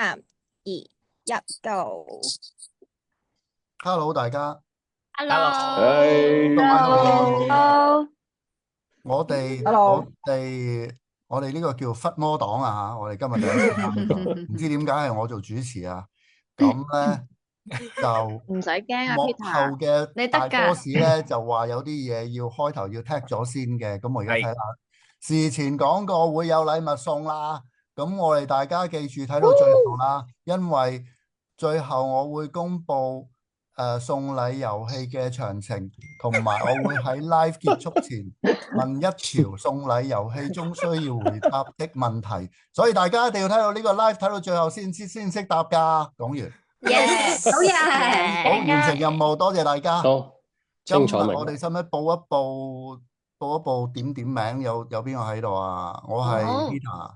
3、2、1，Go！ Hello，大家。Hello，各位好。 Hello，我哋 Hello 我哋呢個叫忽魔黨啊吓，我哋今日第一次參加，唔知點解係我做主持啊？咁咧就唔使驚啊幕後，Peter，嘅大你得㗎。boss 咧就話有啲嘢要開頭要踢咗先嘅，咁我而家睇下事前講過會有禮物送啦，咁我哋大家記住睇到最後啦，因為最後我會公布送禮遊戲嘅詳情，同埋我會喺 live 結束前問一條送禮遊戲中需要回答的問題，所以大家一定要睇到呢個 live 睇到最後先識答㗎。講完。Yes，好嘢，好，完成任務，多謝大家。好，今日清楚明白。我哋使唔使報一報點名？有邊個喺度啊？我係好 Peter。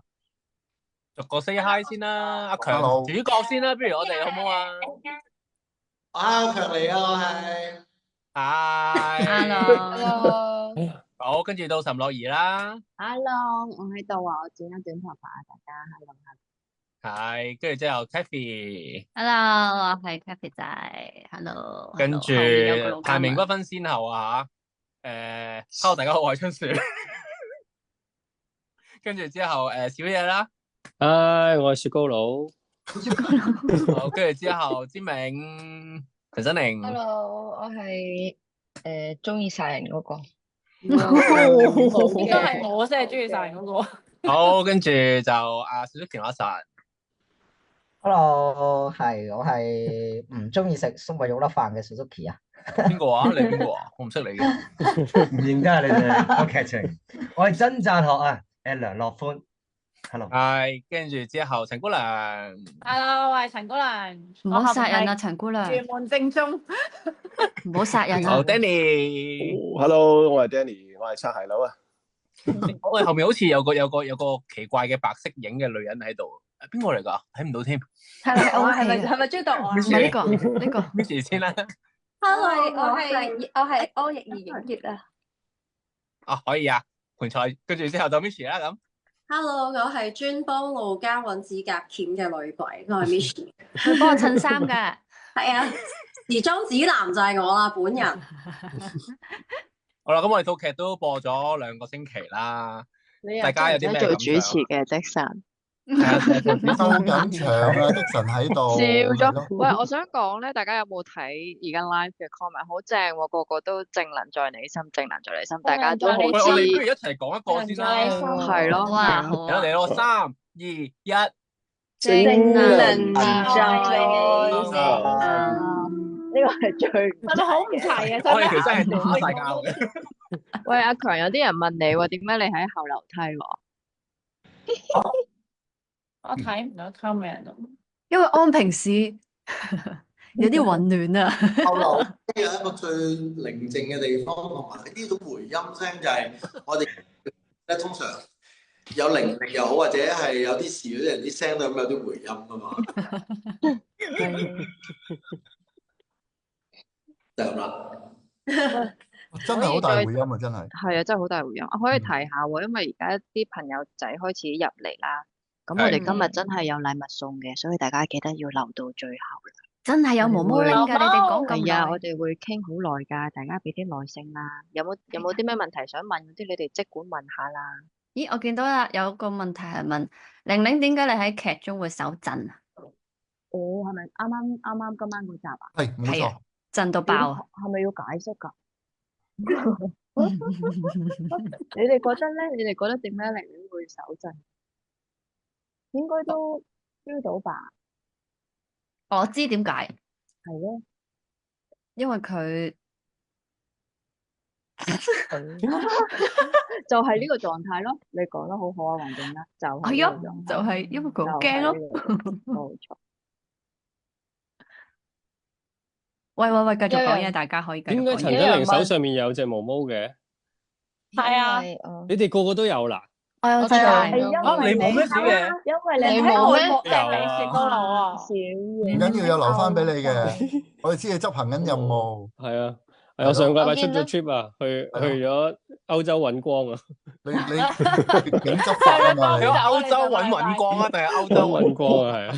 逐個 say hi 先啦，阿強 Hello 主角先啦，不如我哋好唔好啊？阿強嚟啊，我係。係 Hello，好，跟住到岑樂儀啦， Hello，我喺度啊，我剪咗短頭髮啊，大家 Hello。係，跟住之後 Kathy， Hello，我係 Kathy 仔。Hello，跟住後面有個老排名金啊不分先後啊嚇。Hello 大家好，我係春樹。跟住之後小野啦，我係雪糕佬。好，跟住之後知名陳新寧， Hello，我係中意殺人嗰個。應該係我先係中意殺人嗰個。好，跟住就阿小竹田阿神， Hello，我係唔中意食粟米肉粒飯嘅 Suzuki 啊。邊個啊？你邊個啊？我唔識你嘅。唔認得啊！你哋個劇情，我係真讚學啊，梁樂歡。Hello，係，跟住之後陳姑娘， Hello，我係陳姑娘。唔好殺人啊，陳姑娘，屯門正宗。唔好殺人好啊。 Danny， Hello，我係 Danny，我係擦鞋佬啊。我哋後面好似有個奇怪嘅白色影嘅女人喺度，邊個嚟㗎？睇唔到添。係咪追到我啊？唔係呢個呢個。Miss 先啦。 Hello，我係柯奕兒影月啊。啊，可以啊，盤菜，跟住之後到 Miss 啦咁。 Hello，我係專幫路家揾指甲鉗嘅女鬼，我係 Miss。佢幫我襯衫㗎。係啊，時裝指南就係我啦，本人。好啦，咁我哋套劇都播咗2個星期啦，大家有啲咩做感想？主持嘅Jackson，收緊場啊！Jackson喺度。笑咗。喂，我想講咧，大家有冇睇而家 live 嘅 comment？好正喎，個個都正能在你心，正能在你心，大家都好喂，我哋不如知。一齊講一個先啦。係咯，哇，好啊。嚟咯，3、2、1，正能在你心。呢個係最。我哋好唔齊啊！我哋其實係打晒交嘅。喂，阿強，有啲人問你喎，點解你喺後樓梯喎？我睇唔到 comment 咯。因為安平市有啲混亂啊。後樓梯有一個最寧靜嘅地方，同埋呢種回音聲就係我哋咧通常有靈力又好，或者係有啲事嗰啲人啲聲都咁有啲回音噶嘛。就咁啦。真係好大回音啊！真係。係啊，真係好大回音。我可以提下喎，因為而家啲朋友仔開始入嚟啦。咁我哋今日真係有禮物送嘅，所以大家記得要留到最後啦。真係有毛毛拎㗎，你哋講咁係啊，耐。我哋會傾好耐㗎，大家俾啲耐性啦。有冇啲咩問題想問嗰啲，你哋即管問下啦。咦，我見到啦，有個問題係問玲玲點解你喺劇中會手震啊？哦，係咪啱今晚嗰集啊？係，冇錯。震到爆啊！係咪要解釋㗎？你哋覺得咧？你哋覺得點解玲玲會手震？應該都 feel 到吧？我知點解，係咯，因為佢就係呢個狀態咯。你講得好好啊，黃靜啦，就係係啊呢個狀態，就係因為佢好驚咯。冇錯。喂，繼續講嘢，大家可以繼續講嘢。點解陳德玲手上面有隻毛毛嘅？係啊，你哋個個都有啦。我有隻係你冇咩事嘅？因為你你冇咩有食高佬啊？少唔嘢。緊要，有留翻俾你嘅。我哋知你執行緊任務。係啊，我上個禮拜出咗我見到 trip 啊，去咗歐洲揾光啊！你點執法啊嘛？你話歐洲揾光啊，定係歐洲揾光啊？係啊，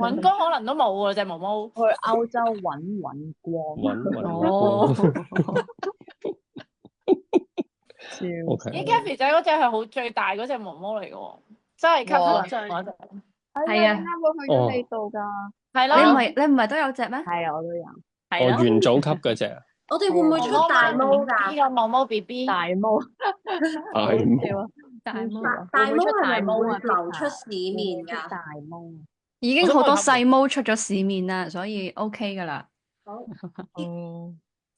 揾光可能都冇喎，隻毛毛。去歐洲揾光。哦。OK。咦 ，Kathy 仔嗰隻係好最大嗰隻毛毛嚟嘅喎，真係吸嗰隻。係啊，啱好去咗你度㗎。係咯。你唔係都有隻咩？係啊，我都有。哦，元祖級嗰隻啊！我哋會唔會出大毛㗎？呢個毛毛 BB。大毛。大毛係咪會流出市面㗎？大毛。已經好多細毛出咗市面啦，所以 OK 噶啦。好。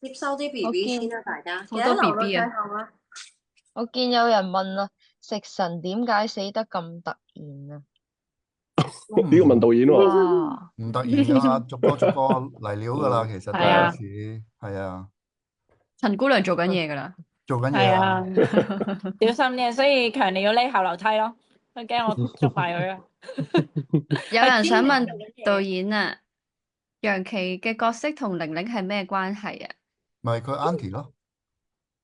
接收啲 BB 先啦，大家。好多 BB 啊！我見有人問啦，食神點解死得咁突然啊？呢個問導演喎，唔突然㗎，逐個嚟料㗎啦，其實都開始係啊。陳姑娘做緊嘢㗎啦，做緊嘢啊！小心啲，所以強烈要匿後樓梯咯，佢驚我捉埋佢啊！有人想問導演啊，楊琪嘅角色同玲玲係咩關係啊？咪佢 Auntie 咯。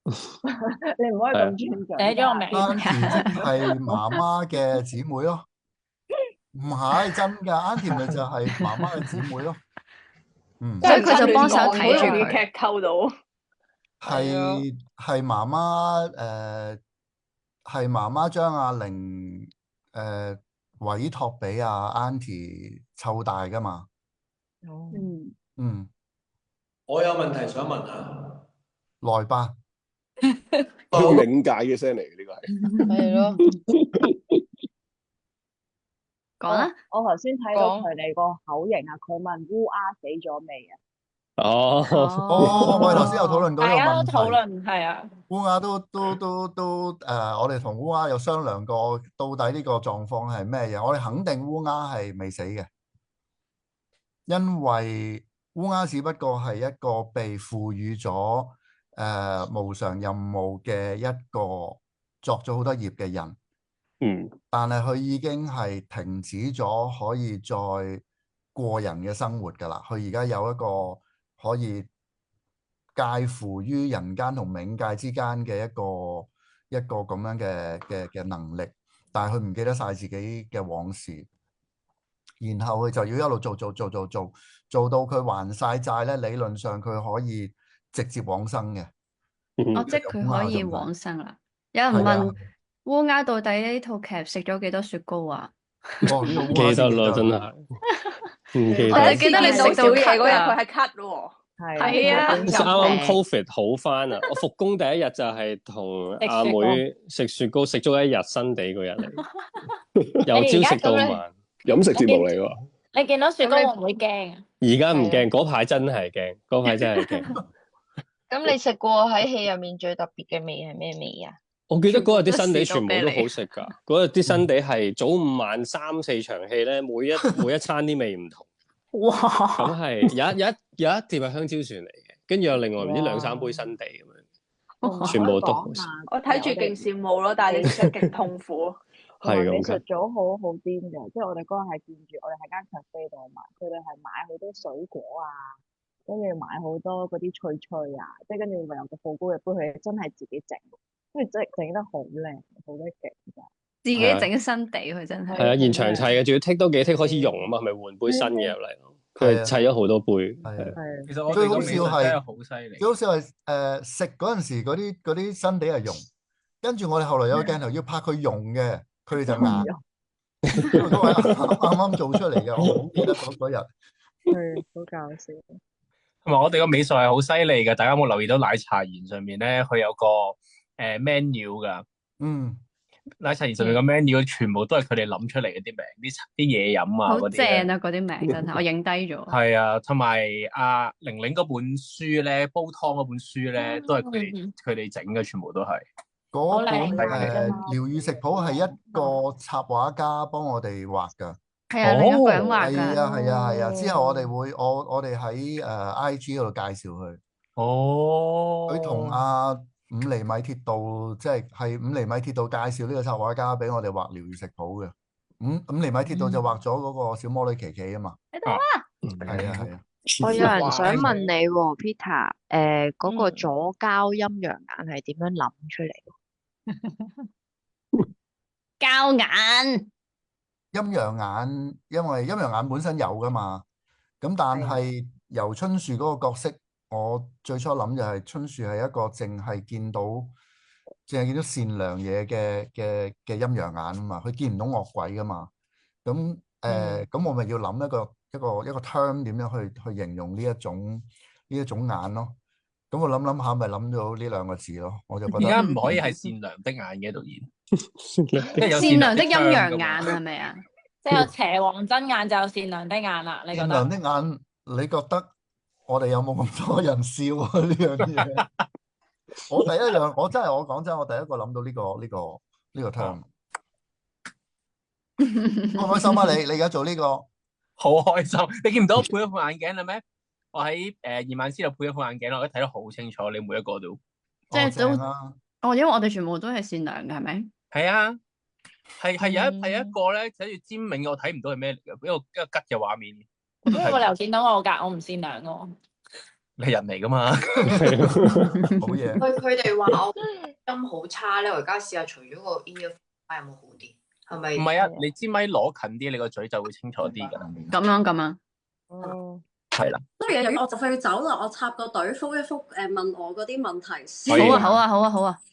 你唔可以咁尊重。寫咗個名。Auntie 即係媽媽嘅姊妹咯。唔係真噶 ，Auntie 咪就係媽媽嘅姊妹咯。所以佢就幫手睇住佢。劇透到。係媽媽係媽媽將阿玲委託俾阿 Auntie 湊大噶嘛。我有問題想問啊。來吧。冥界嘅聲嚟嘅呢個係。係咯。講啦！我頭先睇到佢哋個口型啊，佢問烏鴉死咗未啊？我哋頭先有討論過呢個問題。大家都討論係啊。烏鴉都我哋同烏鴉有商量過，到底呢個狀況係咩嘢？我哋肯定烏鴉係未死嘅，因為烏鴉只不過係一個被賦予咗無償任務嘅一個作咗好多業嘅人。但係佢已經係停止咗可以再過人嘅生活㗎啦。佢而家有一個可以介乎於人間同冥界之間嘅一個咁樣嘅能力，但係佢唔記得晒自己嘅往事，然後佢就要一路做到佢還晒債咧。理論上佢可以直接往生嘅。即係佢可以往生啦。有人問。烏鴉到底呢套劇食咗幾多雪糕啊？唔記得啦，真係唔記得。我記得你食到嘢嗰日佢係 cut 咯。係啊，啱啱 Covid 好翻啊！我復工第一日就係同阿妹食雪糕，食咗一日新地嗰日嚟，由朝食到晚。飲食節目嚟喎。你見到雪糕會唔會驚啊？而家唔驚，嗰排真係驚，嗰排真係驚。咁你食過喺戲入面最特別嘅味係咩味啊？我記得嗰日啲新地全部都好食㗎，嗰日啲新地係早午晚3-4場戲咧，每一餐啲味唔同。哇！咁係有一碟係香蕉船嚟嘅，跟住有另外唔知2-3杯新地咁樣，全部都好食。我睇住勁羨慕咯，但係你食勁痛苦。係咁。美術組好癲嘅，即係我哋嗰日係見住我哋喺間cafe度買，佢哋係買好多水果啊，跟住買好多嗰啲脆脆啊，即係跟住咪有個好高嘅杯，佢真係自己整。跟住整得好靚，好得勁㗎！自己整新地，佢真係。係啊，現場砌嘅，仲要剔多幾剔開始溶啊嘛，係咪換杯新嘅入嚟咯？佢砌咗好多杯。係。其實我最好笑係真係好犀利。最好笑係食嗰陣時嗰啲新地係溶，跟住我哋後來有個鏡頭要拍佢溶嘅，佢哋就硬。嗰位啱啱做出嚟嘅，我好記得嗰日。好搞笑。同埋我哋個美術係好犀利嘅，大家有冇留意到奶茶園上面咧，佢有個menu 噶，奶茶園上面個 menu 全部都係佢哋諗出嚟嘅啲名，啲嘢飲啊嗰啲。好正啊！嗰啲名真係，我影低咗。係啊，同埋阿玲玲嗰本書咧，煲湯嗰本書咧，都係佢哋整嘅，全部都係。嗰本療癒食譜係一個插畫家幫我哋畫㗎。係啊，另一個人畫㗎。係啊。之後我哋喺IG 嗰度介紹佢。佢同阿5厘米鐵道，即係5厘米鐵道介紹呢個插畫家俾我哋畫療癒食譜嘅。5厘米鐵道就畫咗嗰個小魔女琪琪啊嘛。喺度啊！係啊。我有人想問你喎，Peter，嗰個左膠陰陽眼係點樣諗出嚟？膠眼。陰陽眼，因為陰陽眼本身有噶嘛，咁但係由春樹嗰個角色，我最初諗就係春樹係一個淨係見到善良嘢嘅陰陽眼啊嘛，佢見唔到惡鬼噶嘛，咁咁我咪要諗一個 term 點樣去形容呢一種眼咯，咁我諗下咪諗到呢兩個字咯，我就覺得而家唔可以係善良的眼嘅導演。善良的陰陽眼係咪啊？即係有邪王真眼就有善良的眼啦，你覺得？善良的眼，你覺得我哋有冇咁多人笑啊？呢樣嘢，我講真，我第一個諗到呢個 term，開唔開心啊？你而家做呢個好開心，你見唔到我配咗副眼鏡啦咩？我喺二萬斯度配咗副眼鏡，我而家睇得好清楚，你每一個都即係都因為我哋全部都係善良嘅，係咪？係啊，係有一個咧寫住尖銘，我睇唔到係咩嚟嘅，一個吉嘅畫面。因為我又見到我㗎，我唔善良㗎。你係人嚟㗎嘛？好嘢。佢哋話我音好差咧，我而家試下除咗個 ear 有冇好啲？係咪？唔係啊，你支咪攞近啲，你個嘴就會清楚啲㗎。咁樣。哦。係啦。不如我就快要走啦，我插個隊覆一覆問我嗰啲問題先。好啊。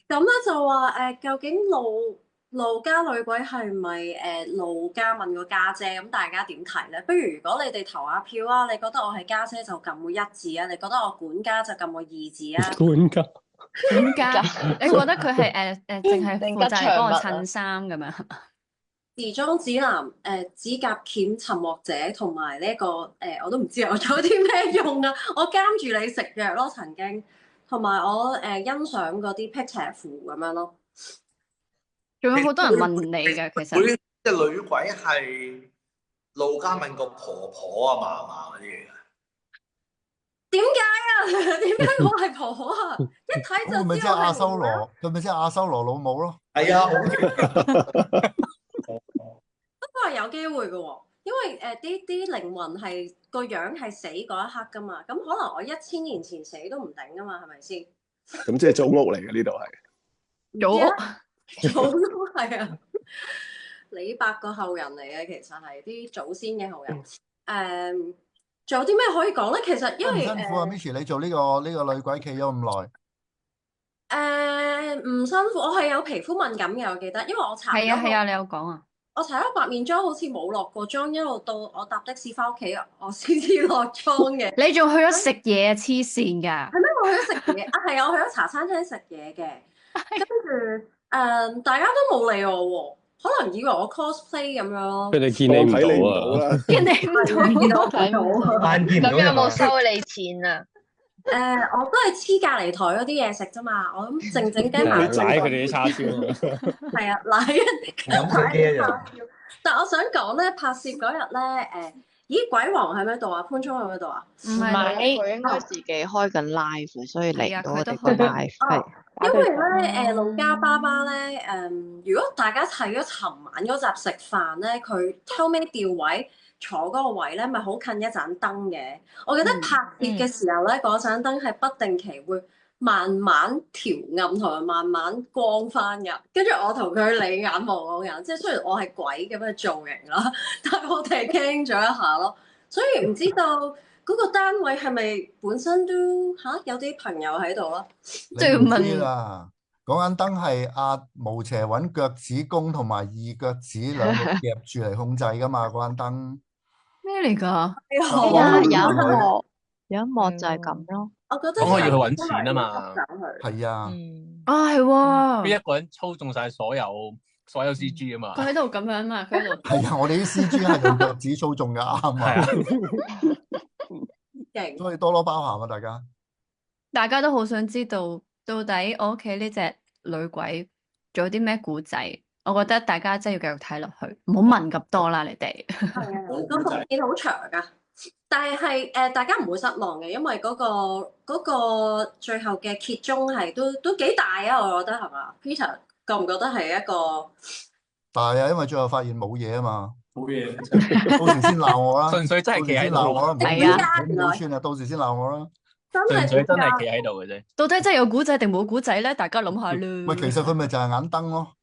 咁咧就話究竟路家女鬼係咪路家問個家姐？咁大家點睇咧？不如果你哋投下票啊，你覺得我係家姐就撳個一字啊，你覺得我管家就撳個二字啊？管家，你覺得佢係淨係負責幫我襯衫咁樣？時裝指南、指甲鉗、尋獲者同埋呢個我都唔知我做啲咩用啊！我監住你食藥咯，曾經同埋我欣賞嗰啲辟邪符咁樣咯。仲有好多人問你嘅，其實隻女鬼係路家敏個婆婆啊、嫲嫲嗰啲嘢嘅。點解啊？點解我係婆婆啊？一睇就知我係。咪即係阿修羅，佢咪即係阿修羅老母咯？係啊，好都係有機會嘅喎，因為啲靈魂係個樣係死嗰一刻噶嘛，咁可能我1000年前死都唔定噶嘛，係咪先？咁即係祖屋嚟嘅呢度係。祖屋係啊，李白個後人嚟嘅，其實係啲祖先嘅後人。仲有啲咩可以講咧？其實因為辛苦啊，Michi，你做呢個女鬼企咗咁耐。唔辛苦，我係有皮膚敏感嘅，我記得，因為我搽。係啊，你有講啊。我搽咗白面妝，好似冇落過妝，一路到我搭的士翻屋企，我先至落妝嘅。你仲去咗食嘢啊？黐線㗎！係咩？我去咗食嘢啊！係啊，我去咗茶餐廳食嘢嘅。跟住大家都冇理我喎，可能以為我 cosplay 咁樣咯。佢哋見你唔到啊！見你唔到，睇唔到。咁有冇收你錢啊？我都係黐隔離台嗰啲嘢食啫嘛，我咁靜靜雞埋。舐佢哋啲叉燒。係啊，舐一叉燒。但我想講咧，拍攝嗰日咧，咦，鬼王喺咩度啊？潘聰喺咩度啊？唔係，佢應該自己開緊 live，所以嚟到我哋個 live。係。因為咧，路家爸爸咧，如果大家睇咗尋晚嗰集食飯咧，佢後尾調位。坐嗰個位咧，咪好近一盞燈嘅。我記得拍攝嘅時候咧，嗰盞燈係不定期會慢慢調暗同埋慢慢光翻嘅。跟住我同佢你眼望我眼，即係雖然我係鬼咁嘅造型啦，但係我哋傾咗一下咯。所以唔知道嗰個單位係咪本身都有啲朋友喺度咯？你唔知啦，嗰盞燈係阿無邪揾腳趾公同埋二腳趾兩個夾住嚟控制噶嘛，嗰盞燈。咩嚟㗎？有一幕就係咁咯。我覺得咁我要去揾錢啊嘛。係啊。係喎。邊一個人操縱晒所有 CG 啊嘛？佢喺度咁樣嘛，佢喺度。係啊，我哋啲 CG 係用腳趾操縱㗎，啱啊。勁。所以多多包涵啊，大家。大家都好想知道，到底我屋企呢隻女鬼仲有啲咩古仔？我覺得大家真係要繼續睇落去，唔好問咁多啦，你哋。係啊，個伏線好長㗎，但係大家唔會失望嘅，因為嗰個最後嘅揭盅係都幾大啊，我覺得係嘛？Peter 覺唔覺得係一個大啊？因為最後發現冇嘢啊嘛。冇嘢，到時先鬧我啦，純粹真係企喺度鬧我啦，唔好冇串啊，到時先鬧我啦。純粹真係企喺度嘅啫。到底真係有古仔定冇古仔咧？大家諗下啦。喂，其實佢咪就係眼燈咯，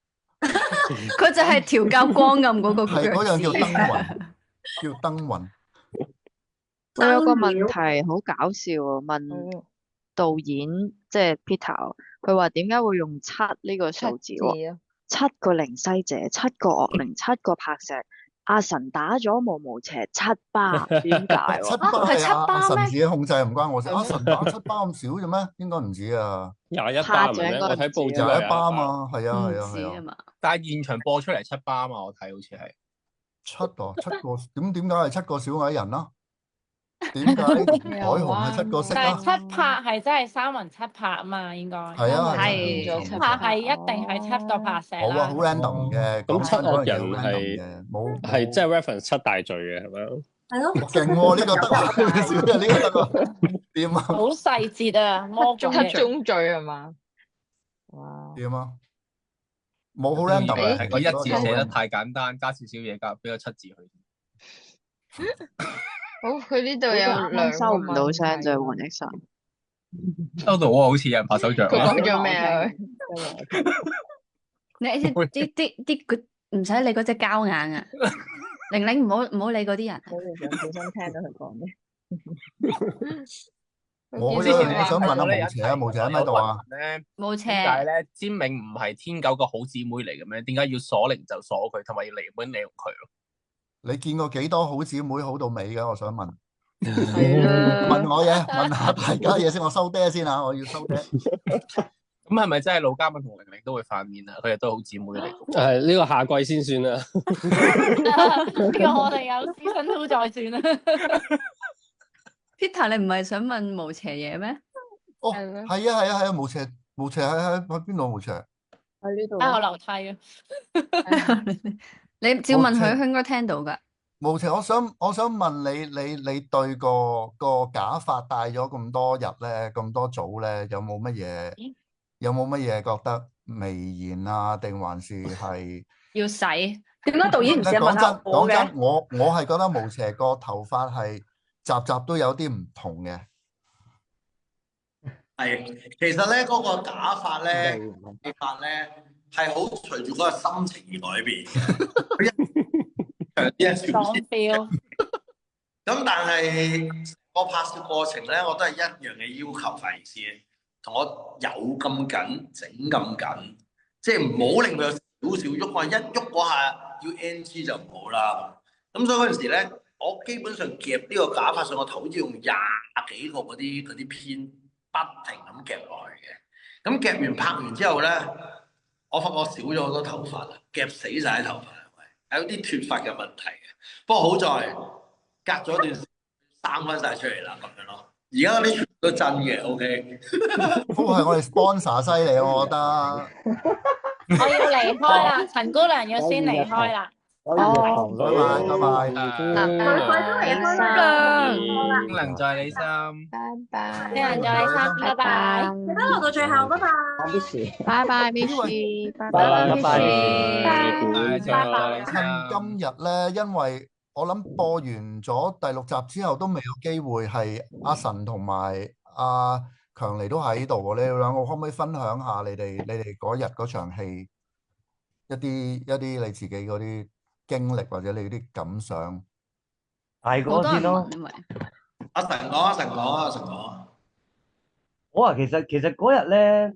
佢就係調校光暗嗰個腳趾。係嗰樣叫燈雲，叫燈雲。我有個問題好搞笑啊，問導演即係 Peter，佢話點解會用7呢個數字喎？7個靈西者，7個惡靈，7個拍石。阿神打咗毛邪7巴，點解喎？7巴係阿神自己控制，唔關我事。阿神打7巴咁少啫咩？應該唔止啊，21巴係咩？我睇報紙21巴嘛，係啊係啊。但係現場播出嚟7巴嘛，我睇好似係7個，點解係7個小矮人啦？點解海虹係7個色但啦？係7拍係真係三魂7拍啊嘛，應該係啊，係7拍係一定係7個拍石啦。好啊，好 random 嘅。咁7惡人係即係 reference 7大罪嘅係咪？係咯，勁喎呢個得啊，小人呢個得喎，點啊？好細節啊，魔7宗罪係嘛？哇！點啊？冇好 random 嘅，係個1字寫得太簡單，加少少嘢加俾個7字佢。好，佢呢度有兩收唔到聲就換一神。收到啊，好似有人拍手掌。佢講咗咩啊？你啲佢唔使理嗰隻膠眼啊！玲玲唔好理嗰啲人。我哋想小心聽到佢講咩。我想問下無邪啊，無邪喺咪度啊？無邪。點解咧？詹明唔係天狗個好姊妹嚟嘅咩？點解要鎖靈就鎖佢，同埋要離本利用佢咯？你見過幾多好姊妹好到尾嘅？我想問。問我嘢，問下大家嘢先。我收爹先啊！我要收爹。咁係咪真係盧嘉敏同玲玲都會反面啊？佢哋都好姊妹嚟。係呢個下季先算啦。呢個我哋有season 2再算啦。Peter，你唔係想問無邪嘢咩？哦，係啊，無邪喺邊度？無邪喺呢度。喺後樓梯啊。你照問佢，佢應該聽到噶。無邪，我想問你對個假髮戴咗咁多日咧，咁多組咧，有冇乜嘢覺得微言啊？定還是係要洗？點解導演唔試問下我嘅？講真，我係覺得無邪個頭髮係集都有啲唔同嘅。係，其實咧嗰個假髮咧，係好隨住嗰個心情而改變嘅。咁但係我拍攝過程咧，我都係一樣嘅要求髮型師，同我有咁緊，整咁緊，即係唔好令佢有少少喐啊！一喐嗰下要 NG 就唔好啦。咁所以嗰陣時咧，我基本上夾呢個假髮上個頭，好似用20幾個嗰啲片不停咁夾落去嘅。咁夾完拍完之後咧，我發覺少咗好多頭髮啦，夾死晒啲頭髮，係有啲脫髮嘅問題嘅。不過好在隔咗一段時間生翻晒出嚟啦，咁樣咯。而家嗰啲全部都真嘅 ，OK。不過係我哋 sponsor 犀利，我覺得。我要離開啦，陳姑娘要先離開啦。拜拜。英能在你心，拜。英能在你心，拜拜。記得留到最後，拜拜。拜拜 Miss， 拜拜。拜。趁今日咧，因為我諗播完咗第6集之後，都未有機會係阿神同埋阿強尼都喺度喎。你哋兩個可唔可以分享下你哋嗰日嗰場戲一啲你自己嗰啲經歷或者你啲感想？大哥先咯。阿神講。我話其實嗰日咧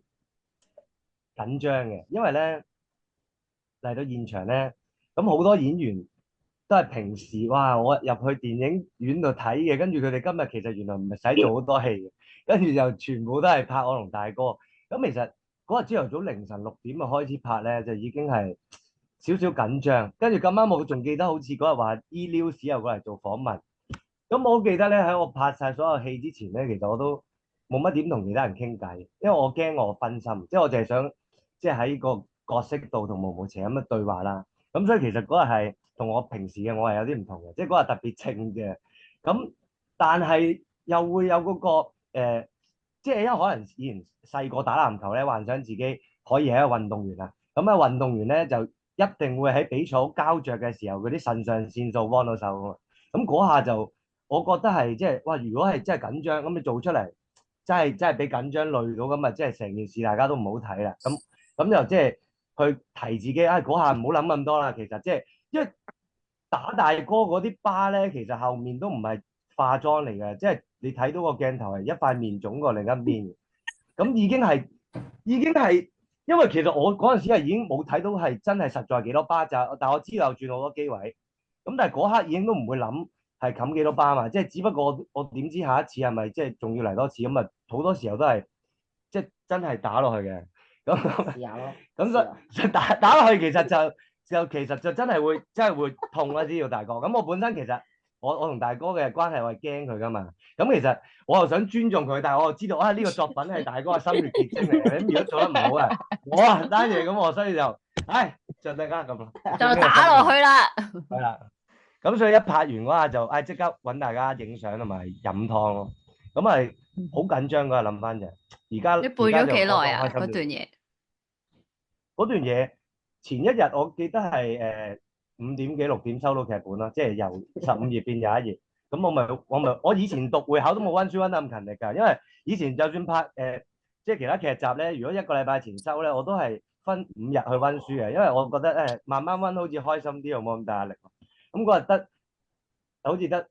緊張嘅，因為咧嚟到現場咧，咁好多演員都係平時哇，我入去電影院度睇嘅，跟住佢哋今日其實原來唔係使做好多戲嘅，跟住就全部都係拍我同大哥。咁其實嗰日朝頭早凌晨6點就開始拍咧，就已經係少少緊張。跟住咁啱我仲記得好似嗰日話 E-News 又過嚟做訪問，咁我好記得咧喺我拍晒所有戲之前咧，其實我都冇乜點同其他人傾偈，因為我驚我分心，即係我淨係想即係喺個角色度同無邪咁樣對話啦。咁所以其實嗰日係同我平時嘅我係有啲唔同嘅，即係嗰日特別靜嘅。咁但係又會有嗰個即係因為可能以前細個打籃球咧，幻想自己可以係一個運動員啊。咁啊運動員咧就一定會喺比賽好膠着嘅時候，嗰啲腎上腺素幫到手㗎嘛。咁嗰下就我覺得係即係哇！如果係真係緊張，咁你做出嚟真係俾緊張累到咁啊，即係成件事大家都唔好睇啦。咁就即係去提自己啊，嗰下唔好諗咁多啦。其實即係因為打大哥嗰啲疤咧，其實後面都唔係化妝嚟嘅，即係你睇到個鏡頭係一塊面腫過另一邊，咁已經係，因為其實我嗰陣時係已經冇睇到係真係實在幾多疤咋，但係我知道有轉好多機位，咁但係嗰刻已經都唔會諗係冚幾多疤嘛，即係只不過我點知下一次係咪即係仲要嚟多次咁啊？好多時候都係即係真係打落去嘅，咁就打落去其實就真係會痛啦，知道大哥。咁我本身其實我同大哥嘅關係我係驚佢噶嘛。咁其實我又想尊重佢，但係我又知道啊呢個作品係大哥嘅心血結晶嚟嘅。咁如果做得唔好啊，我單嘢咁我所以就就大家咁咯，就打落去啦。係啦，咁所以一拍完嗰下就即刻揾大家影相同埋飲湯咯。咁係好緊張㗎，諗翻就而家你背咗幾耐啊？嗰段嘢前一日我記得係5點幾6點收到劇本啦，即係由15頁變21頁。咁我以前讀會考都冇溫書溫得咁勤力㗎，因為以前就算拍即係其他劇集咧，如果1個禮拜前收咧，我都係分5日去溫書嘅，因為我覺得慢慢溫好似開心啲又冇咁大壓力。咁嗰日好似得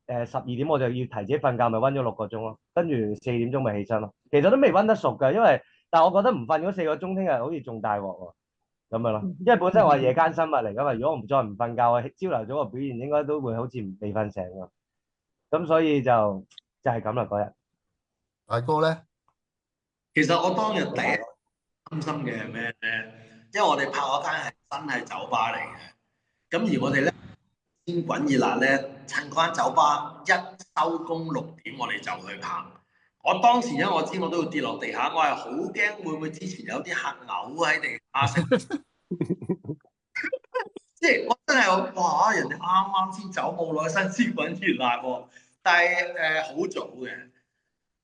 12點我就要提自己瞓覺，咪溫咗6個鐘咯，跟住4點鐘咪起身咯。其實都未溫得熟㗎，但係我覺得唔瞓嗰4個鐘，聽日好似仲大鑊喎。咁樣咯，因為本身我係夜間生物嚟噶嘛，如果我再唔瞓覺，我朝頭早個表現應該都會好似未瞓醒咁。咁所以就係咁啦嗰日。大哥咧，其實我當日第一擔心嘅係咩咧？因為我哋拍嗰間係真係酒吧嚟嘅，咁而我哋咧先滾熱辣咧，趁嗰間酒吧一收工6點，我哋就去拍。我當時因為我知我都要跌落地下，我係好驚會唔會之前有啲客嘔喺地下食，即係我真係哇！人哋啱啱先走冇耐，新鮮滾熱辣喎，但係好早嘅。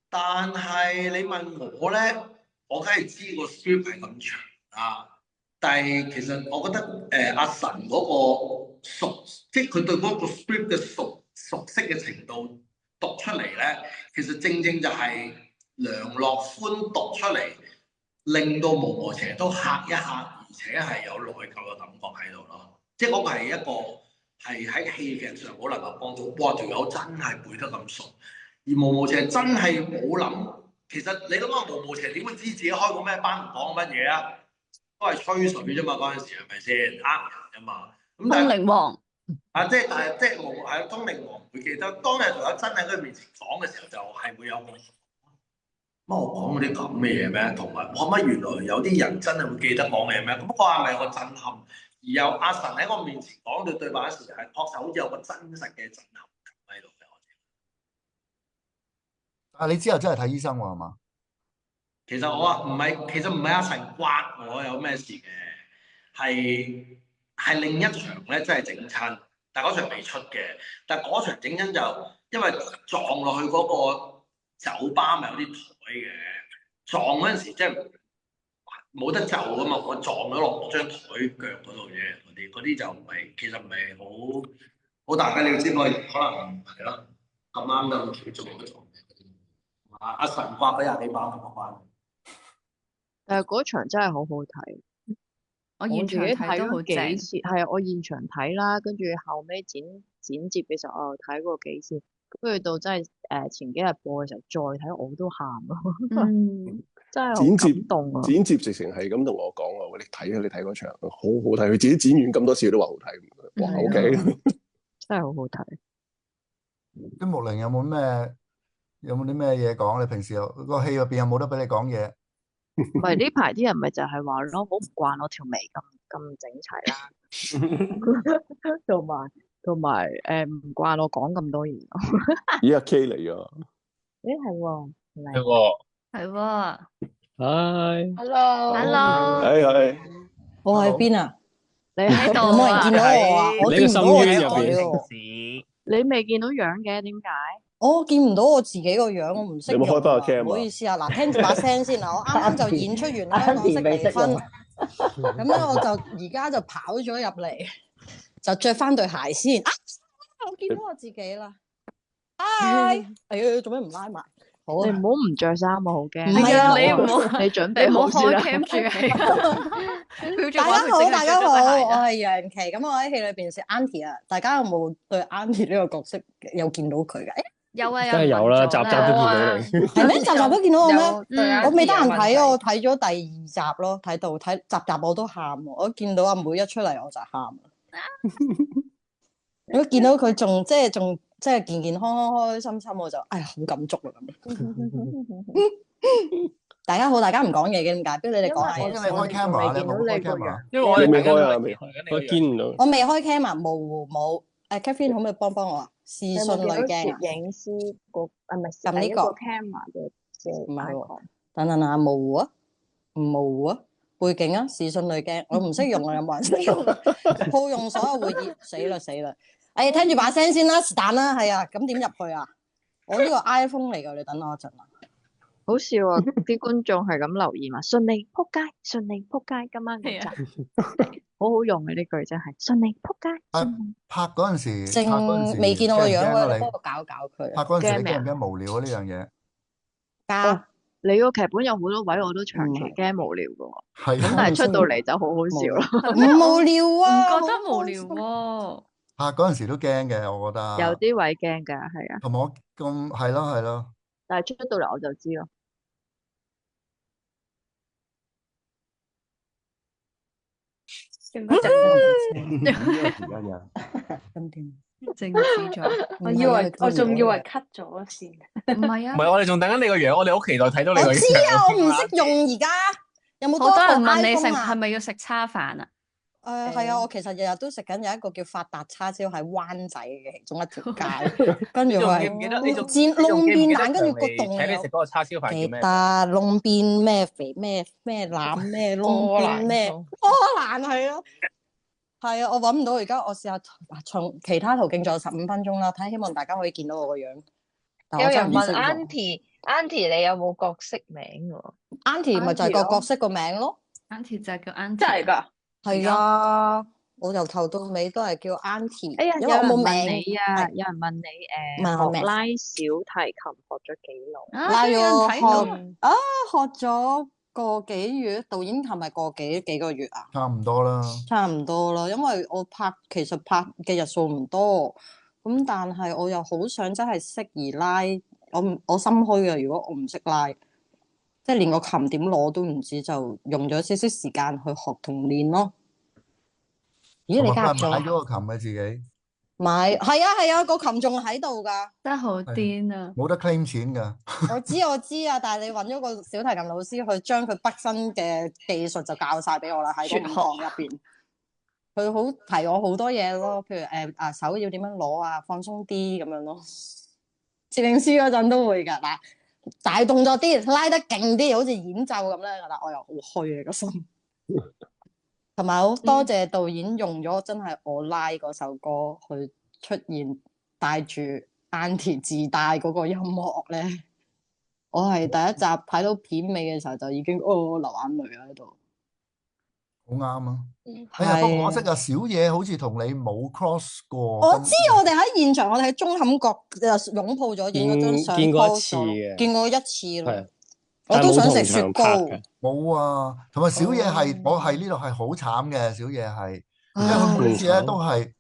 但係你問我咧，我梗係知個 script 係咁長啊，但係其實我覺得阿神嗰個即係佢對嗰個 script 嘅熟悉嘅程度。讀出嚟咧，其實正就係梁樂歡讀出嚟，令到毛毛邪都嚇一嚇，而且係有內疚嘅感覺喺度咯。即係嗰個係一個係喺戲劇上好能夠幫到。哇！條友真係背得咁熟，而毛毛邪真係冇諗。其實你諗下，毛毛邪點會知自己開個咩班唔講乜嘢啊？都係吹水啫嘛，嗰陣時係咪先呃人啫嘛？咁但係通靈王。但係冇係通靈王唔會記得，當日仲有真喺佢面前講嘅時候，就係會有個乜我講嗰啲咁嘅嘢咩？同埋哇乜原來有啲人真係會記得講嘅嘢咩？咁嗰下咪有個震撼，而有阿神喺我面前講對對白嘅時候，係確實好似有個真實嘅震撼喺度嘅。啊！你之後真係睇醫生喎，係嘛？其實我話唔係，其實唔係阿神刮我有咩事嘅，係另一場咧，真係整親，但係嗰場未出嘅。但係嗰場整親就因為撞落去嗰個酒吧咪有啲台嘅，撞嗰陣時即係冇得就㗎嘛，我撞咗落張台腳嗰度啫，嗰啲就唔係，其實唔係好大嘅。你要知我可能係咯咁啱咁做嗰種。阿神刮咗廿幾把同我刮。但係嗰場真係好好睇。我現場睇咗幾次，係我現場睇啦，跟住後尾剪接嘅時候，我又睇過幾次，跟住到真係前幾日播嘅時候再睇，我都喊咯，真係好感動啊！剪接直情係咁同我講啊，你睇嗰場好好睇，佢自己剪完咁多次都話好睇，哇 OK， 真係好好睇。咁木玲有冇啲咩嘢講？你平時個戲入邊有冇得俾你講嘢？唔係呢排啲人咪就係話咯，好唔慣我條眉咁整齊啦，同埋唔慣我講咁多嘢。咦阿 K 嚟啊？誒係喎，係喎。Hi。Hello。係。我喺邊啊？你喺度啊？有冇人見到我啊？我見唔到我入邊。你未見到樣嘅？點解？我見唔到我自己個樣，我唔識用。有冇開翻個 cam 啊？唔好意思啊，嗱，聽住把聲先啊，我啱啱就演出完香港式離婚，咁咧我就而家就跑咗入嚟，就着翻對鞋先。我見到我自己啦。嗨，做咩唔拉埋？好，你唔好唔着衫啊，好驚。唔係啊，你唔好，你準備好先啦。大家好，我係楊琪。咁我喺戲裏邊食 Auntie 啊。大家有冇對 Auntie 呢個角色有見到佢嘅？有啊，梗係有啦，集集都見到你。係咩？集集都見到我咩？我未得閒睇，我睇咗第2集咯，睇集我都喊。我見到阿妹一出嚟我就喊。如果見到佢仲健健康康、開開心心，我就好感觸啦咁。大家好，大家唔講嘢嘅點解？不如你哋講下嘢。你開 camera，你冇開 camera，因為我哋未開啊，我見唔到。我未開 camera，模糊冇。Catherine 可唔可以幫我啊？視訊濾鏡啊？攝影師個唔係撳呢個 camera 嘅唔係喎。等模糊啊？唔模糊啊？背景啊？視訊濾鏡，我唔識用啊，有冇人識用？套用所有會議，死啦！聽住把聲先啦，是但啦，係啊，咁點入去啊？我呢個 iPhone 嚟㗎，你等我一陣啊。好笑啊！啲觀眾係咁留言話：順利撲街，順利撲街，今晚嗰集好好用嘅呢句真係順利撲街。拍嗰陣時，未見到個樣，你幫我搞佢。拍嗰陣時，你驚唔驚無聊啊？呢樣嘢？你個劇本有好多位我都長期驚無聊㗎喎，咁但係出到嚟就好好笑咯。唔無聊啊，唔覺得無聊喎。拍嗰陣時都驚嘅，我覺得。有啲位驚㗎，係啊。同埋我咁係咯。但係出到嚟我就知咯。應該靜時間有。咁點？靜止咗。我仲以為 cut 咗先。唔係啊。唔係，我哋仲等緊你個樣，我哋好期待睇到你個樣。我知啊，我唔識用而家。有冇好多人問你食係咪要食叉飯啊？係啊，我其實日日都食緊有一個叫發達叉燒喺灣仔嘅其中一條街，跟住佢係煎龍邊蛋，跟住個洞睇你食嗰個叉燒飯叫咩？記得龍邊咩肥咩腩咩龍邊咩波蘭係啊，係啊，我揾唔到而家，我試下從其他途徑仲有15分鐘啦，睇希望大家可以見到我個樣。有人問 Auntie 你有冇角色名喎 ？Auntie 咪就係個角色個名咯 ，Auntie 就係叫 Auntie。真係㗎？係啊，我由頭到尾都係叫 Auntie。哎呀，因為我冇名啊！有人問你學拉小提琴學咗幾耐？拉咗學咗個幾月，導演係咪個幾個月啊？差唔多啦，因為我其實拍嘅日數唔多，咁但係我又好想真係適宜拉，我心虛嘅，如果我唔識拉。即係連個琴點攞都唔知，就用咗少少時間去學同練咯。咦，你加入咗？買咗個琴嘅自己？買，係啊，個琴仲喺度噶，真係好癲啊！冇得 claim 錢噶。我知啊，但係你揾咗個小提琴老師去將佢畢生嘅技術就教晒俾我啦，喺個堂入邊。佢好提我好多嘢咯，譬如手要點樣攞啊，放鬆啲咁樣咯。攝影師嗰陣都會噶嗱。大動作啲，拉得勁啲，好似演奏咁咧。但我又好虛啊個心，同埋好多謝導演用咗真係我拉嗰首歌去出現，帶住 Auntie 自帶嗰個音樂咧。我係第一集睇到片尾嘅時候就已經流眼淚喺度。好啱啊！不過可惜啊，小野好似同你冇 cross 過。我知我哋喺現場，我哋喺中坎角擁抱咗，影咗張相，見過一次嘅，見過一次咯。我都想食雪糕。冇啊，同埋小野係我係呢度係好慘嘅，小野係，因為佢每次咧都係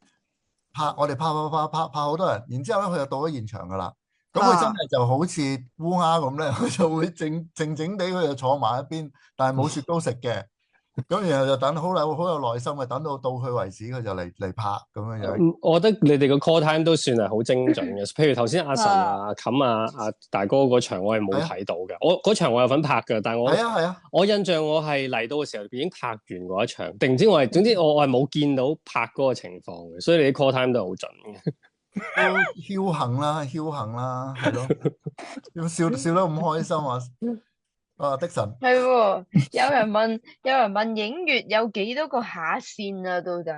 我哋拍好多人，然之後咧佢就到咗現場噶啦。咁佢真係就好似烏鴉咁咧，佢就會靜地佢就坐埋一邊，但係冇雪糕食嘅。咁然後就等好有耐心嘅，等到佢為止，佢就嚟拍咁樣樣。我覺得你哋個 call time 都算係好精準嘅。譬如頭先阿神啊、冚阿大哥嗰場，我係冇睇到嘅。我嗰場我有份拍嘅，但係我印象我係嚟到嘅時候已經拍完嗰一場，定唔知總之我係冇見到拍嗰個情況嘅，所以你啲 call time 都係好準嘅。僥倖啦，係咯，笑得咁開心啊！的神係喎，有人問影月有幾多個下線啊？到底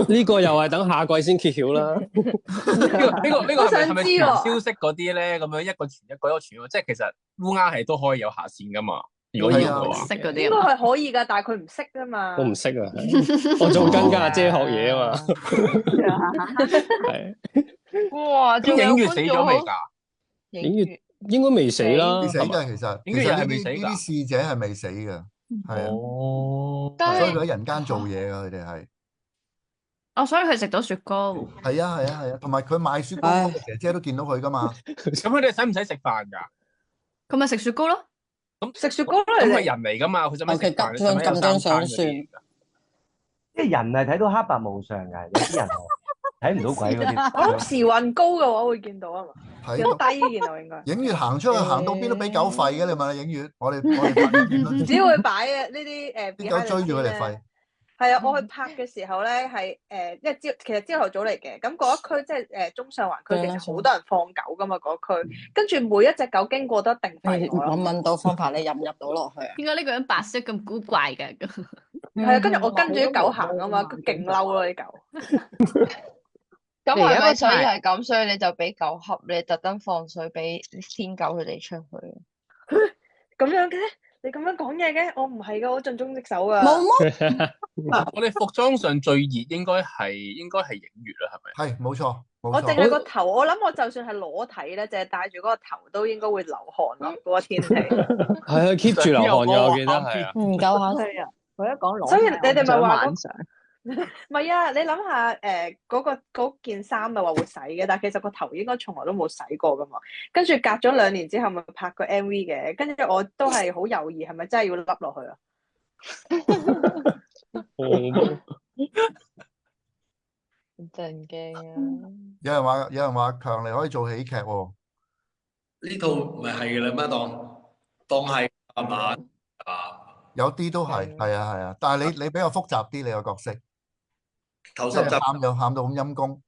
呢個又係等下季先揭曉啦。呢個係咪傳消息嗰啲咧？咁樣一個傳一個，即係其實烏鴉係都可以有下線噶嘛？如果要嘅話，識嗰啲應該係可以㗎，但係佢唔識啊嘛。我唔識啊，我仲跟家姐學嘢啊嘛。係。哇！咁影月死咗未㗎？影月應該未死啦，未死㗎，其實影月係未死㗎。呢啲侍者係未死㗎，係啊。哦。所以佢喺人間做嘢㗎，佢哋係。哦，所以佢食到雪糕。係啊係啊係啊，同埋佢賣雪糕嗰個姐姐都見到佢㗎嘛。咁佢哋使唔使食飯㗎？佢咪食雪糕咯。咁食雪糕咯，咁係人嚟㗎嘛？佢使唔使食飯？咁張相算。即係人係睇到黑白無常㗎，有啲人睇唔到鬼嗰啲。我諗時運高嘅話會見到啊嘛，睇低見到應該。影月行出去行到邊都俾狗吠嘅，你問下影月，我哋唔只會擺啊呢啲啲狗追住佢哋吠。係啊，我去拍嘅時候咧係因為其實朝頭早嚟嘅，咁嗰一區即係中上環區，其實好多人放狗噶嘛嗰區，跟住每一隻狗經過都一定吠我。我問到方法，你入唔入到落去啊？點解呢個人白色咁古怪嘅？係啊，跟住我跟住啲狗行啊嘛，佢勁嬲咯啲狗。咁係咪所以係咁？所以你就俾狗恰，你特登放水俾天狗佢哋出去。咁樣嘅？你咁樣講嘢嘅？我唔係噶，我盡忠職守噶。冇冇。我哋服裝上最熱應該係影月啦，係咪？係冇錯。我淨係個頭，我諗我就算係裸體咧，淨係戴住嗰個頭都應該會流汗咯。嗰個天氣。係啊，keep 住流汗嘅，我記得係啊。唔夠下係啊！佢一講裸，所以你哋咪話晚上。唔係啊，你諗下嗰件衫咪話會洗嘅，但係其實個頭應該從來都冇洗過噶嘛。跟住隔咗2年之後咪拍個 MV 嘅，跟住我都係好猶豫係咪真係要笠落去啊？震驚啊！有人話強尼可以做喜劇喎。呢套咪係嘅啦咩？當係係嘛啊？有啲都係啊係啊，但係你比較複雜啲，你個角色。頭10集喊到咁陰功。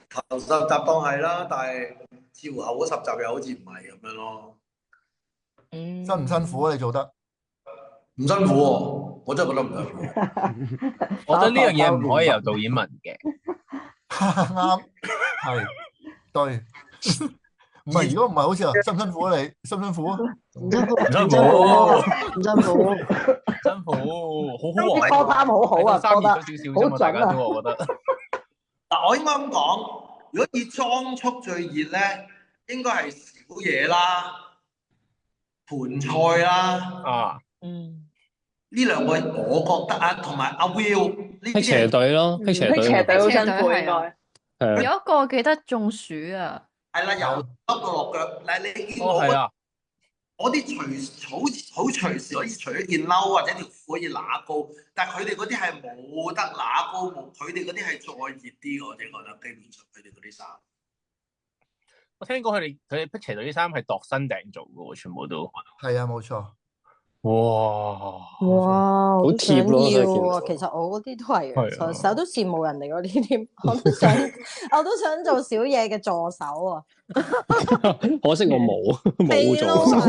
頭10集當係啦，但係似乎後嗰10集又好似唔係咁樣咯。辛唔辛苦啊？你做得唔辛苦喎，我真係覺得唔辛苦。我覺得呢樣嘢唔可以由導演問嘅。啱，係對。唔係，如果唔係好似啊，辛唔辛苦啊？你辛唔辛苦啊？唔辛苦，唔辛苦，唔辛苦，辛苦，好拖衫好好啊，拖得好大家都準啊！我覺得。嗱，我應該咁講，如果以裝束最熱咧，應該係小嘢啦、盤菜啦。啊。呢兩個我覺得啊，同埋阿 Will 呢啲斜隊咯，斜隊好辛苦應該。有一個記得中暑啊。係啦，由笠到落腳。嗱，你見我我啲好隨時可以除咗件褸或者條褲可以揦高，但係佢哋嗰啲係冇得揦高，佢哋嗰啲係再熱啲，我哋覺得基本上佢哋嗰啲衫。我聽講佢哋辟邪隊啲衫係度身訂做嘅喎，全部都。係啊，冇錯。哇！好貼咯！其實我嗰啲都係，成日都羨慕人哋嗰啲添，我都想做小嘢嘅助手啊！可惜我冇助手。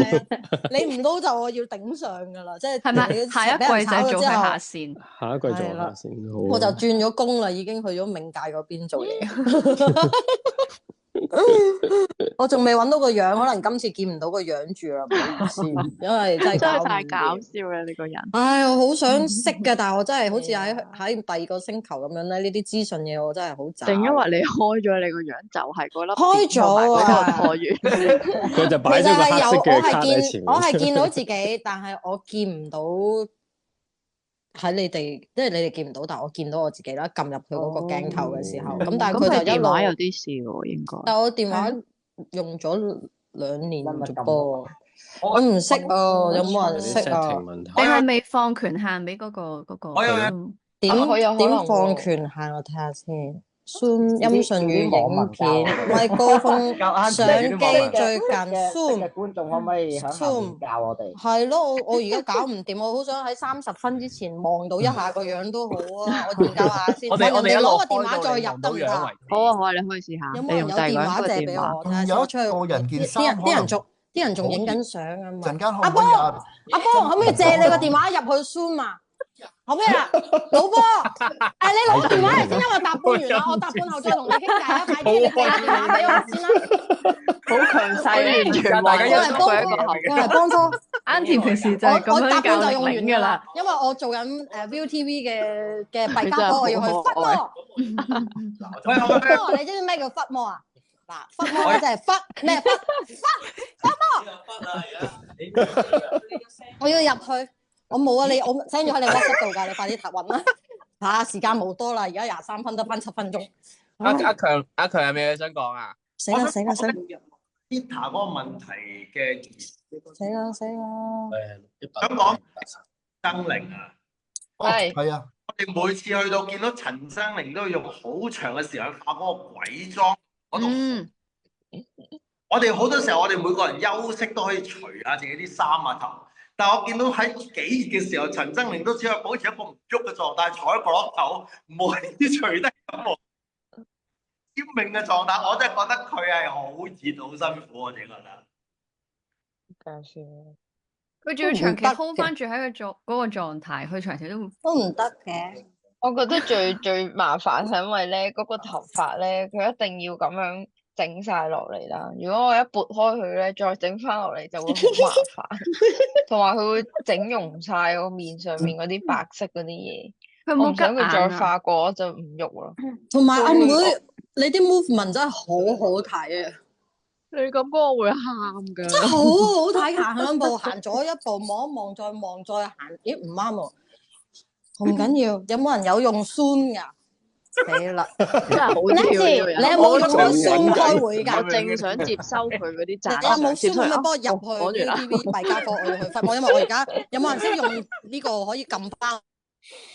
你唔撈就我要頂上噶啦，即係係咪下一季就做喺下線？下一季做下線，我就轉咗工啦，已經去咗冥界嗰邊做嘢。我仲未揾到個樣，可能今次見唔到個樣住啦，唔好意思，因為真係太搞笑啦！你個人，唉，我好想識㗎，但係我真係好似喺第二個星球咁樣咧，呢啲資訊嘢我真係好渣。正因為你開咗你個樣，就係嗰粒開咗啊！破完，佢就擺咗個黑色嘅卡喺前面。我係見到自己，但係我見唔到喺你哋，即係你哋見唔到，但係我見到我自己啦。撳入去嗰個鏡頭嘅時候，咁但係佢就一路電話有啲事喎，應該。但係我電話用咗2年啫噃，我唔識啊，有冇人識啊？你係未放權限俾嗰個？點放權限？我睇下先。Zoom 音訊與影片，咪高峰相機最近 Zoom 嘅觀眾可唔可以喺下面教我哋？係咯，我而家搞唔掂，我好想喺30分之前望到一下個樣都好啊！我研究下先，我哋攞個電話再入得唔得？好啊，你可以試下。有冇人有電話借俾我？睇下攞出去。個人件衫，啲人仲影緊相啊嘛！陣間阿波，可唔可以借你個電話入去 Zoom 啊？好咩啊，老波？你攞個電話嚟先，因為答半完啦，我答半後再同你傾偈啊！快啲，你借個電話俾我先啦。好強勢，完全過嚟幫拖。Auntie 平時就係咁樣教就用完㗎啦，因為我做緊ViuTV 嘅弊家伙，我要去忽魔。忽魔，你知唔知咩叫忽魔啊？嗱，忽魔咧就係忽咩魔？我要入去，我冇啊！我 send 咗喺你 WhatsApp 度㗎，你快啲揾啦！嚇，時間冇多啦，而家23分得翻7分鐘。阿強有咩嘢想講啊？死啦死啦死啦 ！Peter 嗰個問題嘅死啦！想講生靈啊，係啊！我哋每次去到見到陳生靈都要用好長嘅時間化嗰個鬼妝嗰度。我哋好多時候，我哋每個人休息都可以除下自己啲衫啊頭。但係我見到喺幾熱嘅時候，陳生靈都只係保持一個唔喐嘅狀態，坐喺角落頭，唔可以除低咁喎。簽命嘅狀態，我真係覺得佢係好熱、好辛苦，我自己覺得。搞笑。佢仲要長期 hold 翻住喺嗰個狀態，佢長期都唔得嘅。我覺得最麻煩係因為咧嗰個頭髮咧，佢一定要咁樣整晒落嚟啦。如果我一撥開佢咧，再整翻落嚟就會好麻煩，同埋佢會整容晒個面上面嗰啲白色嗰啲嘢。我唔想佢再化過就唔喐咯。同埋阿妹，你啲 movement 真係好好睇啊！你咁講我會喊㗎。真係好好睇，行兩步，行左一步，望一望，再望，再行。咦，唔啱喎。唔緊要，有冇人有用 Zoom 㗎？死啦！真係好跳。你有冇用過 Zoom 開會㗎？我正想接收佢嗰啲讚。你有冇 Zoom 可唔可以幫我入去 ViuTV 弊家伙？我要去忽魔，因為我而家有冇人識用呢個可以撳翻？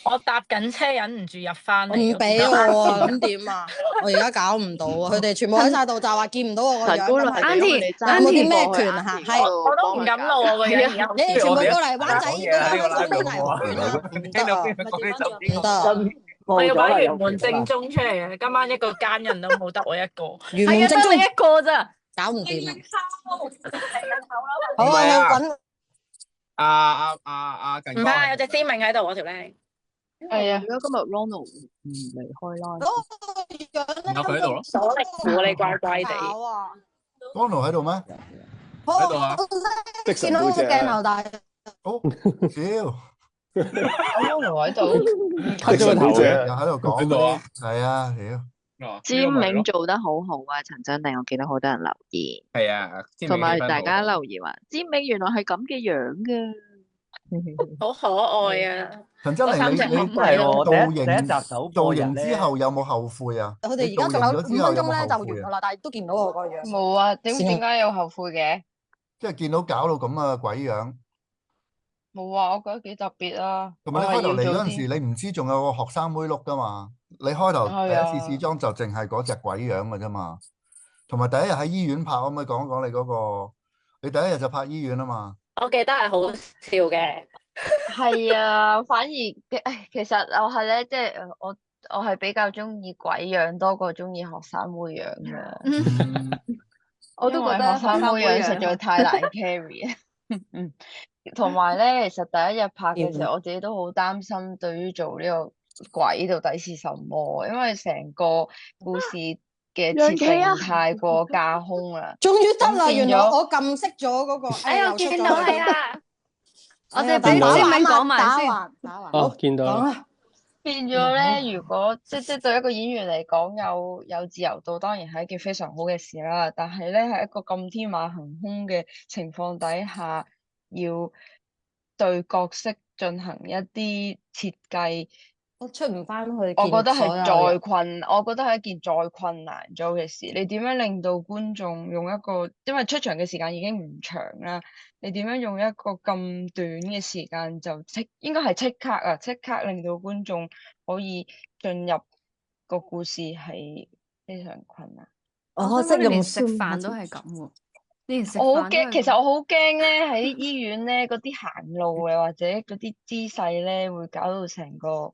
我搭緊車忍唔住入翻嚟。唔俾我啊！咁點啊？我而家搞唔到啊！佢哋全部喺晒度就話見唔到我個樣。Auntie，有冇啲咩權啊？係我都唔敢露我個樣。你哋全部過嚟灣仔嗰邊嚟，唔得。我要把元門正宗出嚟啊！今晚一個奸人都冇得我一個。元門正宗一個咋？搞唔掂啊！好啊，我揾近唔怕，有隻知名喺度，我條靚。係啊，如果今日 Ronald 唔離開啦，有佢喺度咯。鎖力虎你乖乖地。Ronald 喺度咩？喺度啊！見到個鏡頭大。好，屌！Ronald 喺度，黑咗個頭嘅，又喺度講。喺度啊！係啊，屌！占明做得好好啊，陳真令我見到好多人留言。係啊，同埋大家留言話，占明原來係咁嘅樣㗎。好可愛啊！陳真靈，你造型之後有冇後悔啊？佢哋而家仲有5分鐘咧就完噶啦，但係都見唔到我個樣。冇啊！點解有後悔嘅？即係見到搞到咁嘅鬼樣。冇啊！我覺得幾特別啊。同埋你開頭嚟嗰陣時，你唔知仲有個學生妹碌噶嘛？你開頭第一次試妝就淨係嗰隻鬼樣噶啫嘛。同埋第一日喺醫院拍，可唔可以講講你嗰個？你第一日就拍醫院啊嘛？我記得係好笑嘅，係啊，反而其實我係咧，即係我係比較中意鬼樣多過中意學生妹樣嘅。我都覺得學生妹樣實在太難 carry 啊。同埋咧，其實第一日拍嘅時候，我自己都好擔心，對於做呢個鬼到底是什麼，因為成個故事嘅設定太過架空啦。終於得啦！原來我撳熄咗嗰個。哎呀，見到你啦！我哋俾知名講埋先。哦，見到啦。變咗咧，如果即對一個演員嚟講有自由度，當然係一件非常好嘅事啦。但係咧，喺一個咁天馬行空嘅情況底下，要對角色進行一啲設計。我出唔翻去，我覺得係一件再困難做嘅事。你點樣令到觀眾用一個，因為出場嘅時間已經唔長啦，你點樣用一個咁短嘅時間就應該係即刻令到觀眾可以進入個故事係非常困難。我即係連食飯都係咁喎。我好驚，其實我好驚咧，喺醫院咧嗰啲行路嘅或者嗰啲姿勢咧，會搞到成個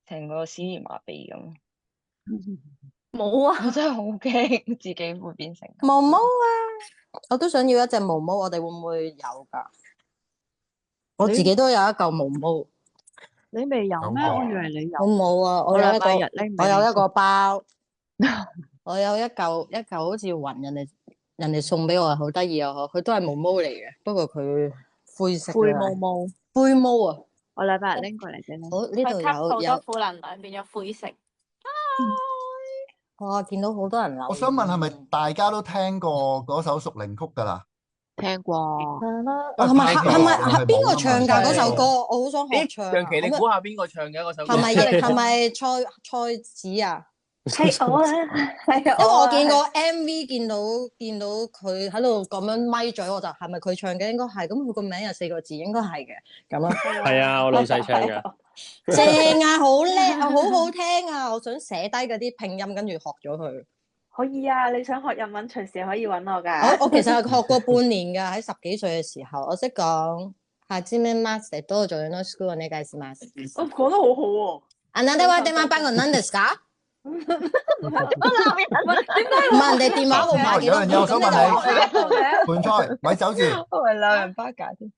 小兒麻痹咁。冇啊！我真係好驚自己會變成毛毛啊！我都想要一隻毛毛，我哋會唔會有噶？我自己都有一嚿毛毛。你未有咩？我以為你有。我冇啊！我有一個包，我有一嚿好似雲，人哋送俾我，好得意啊！佢都係毛毛嚟嘅，不過佢灰色灰毛毛，灰毛啊！我禮拜日拎過嚟俾你。好，呢度佢吸好多有負能量，變咗灰色。哇！見到好多人留。我想問係咪大家都聽過嗰首《屬靈曲》㗎啦？聽過。係咪邊個唱㗎嗰首歌？我好想學唱。楊琪，你估下邊個唱嘅嗰首歌？係咪蔡子啊？係我啊，係因為我見過 MV，見到佢喺度咁樣咪嘴，我就係咪佢唱嘅？應該係。咁佢個名有4個字，應該係嘅。咁咯。係啊，我老細唱嘅。正啊，好叻啊，好好聽啊！我想寫低嗰啲拼音，跟住學咗佢。可以啊，你想學日文，隨時可以揾我㗎。我其實係學過半年㗎，喺10幾歲嘅時候，我識講はじめましてどうぞよろしくお願いします。我講得好好喎。あなたは電話番號何ですか？唔係人哋電話號碼幾多？有人有想問你，盤菜咪走住。我係鬧人巴架添。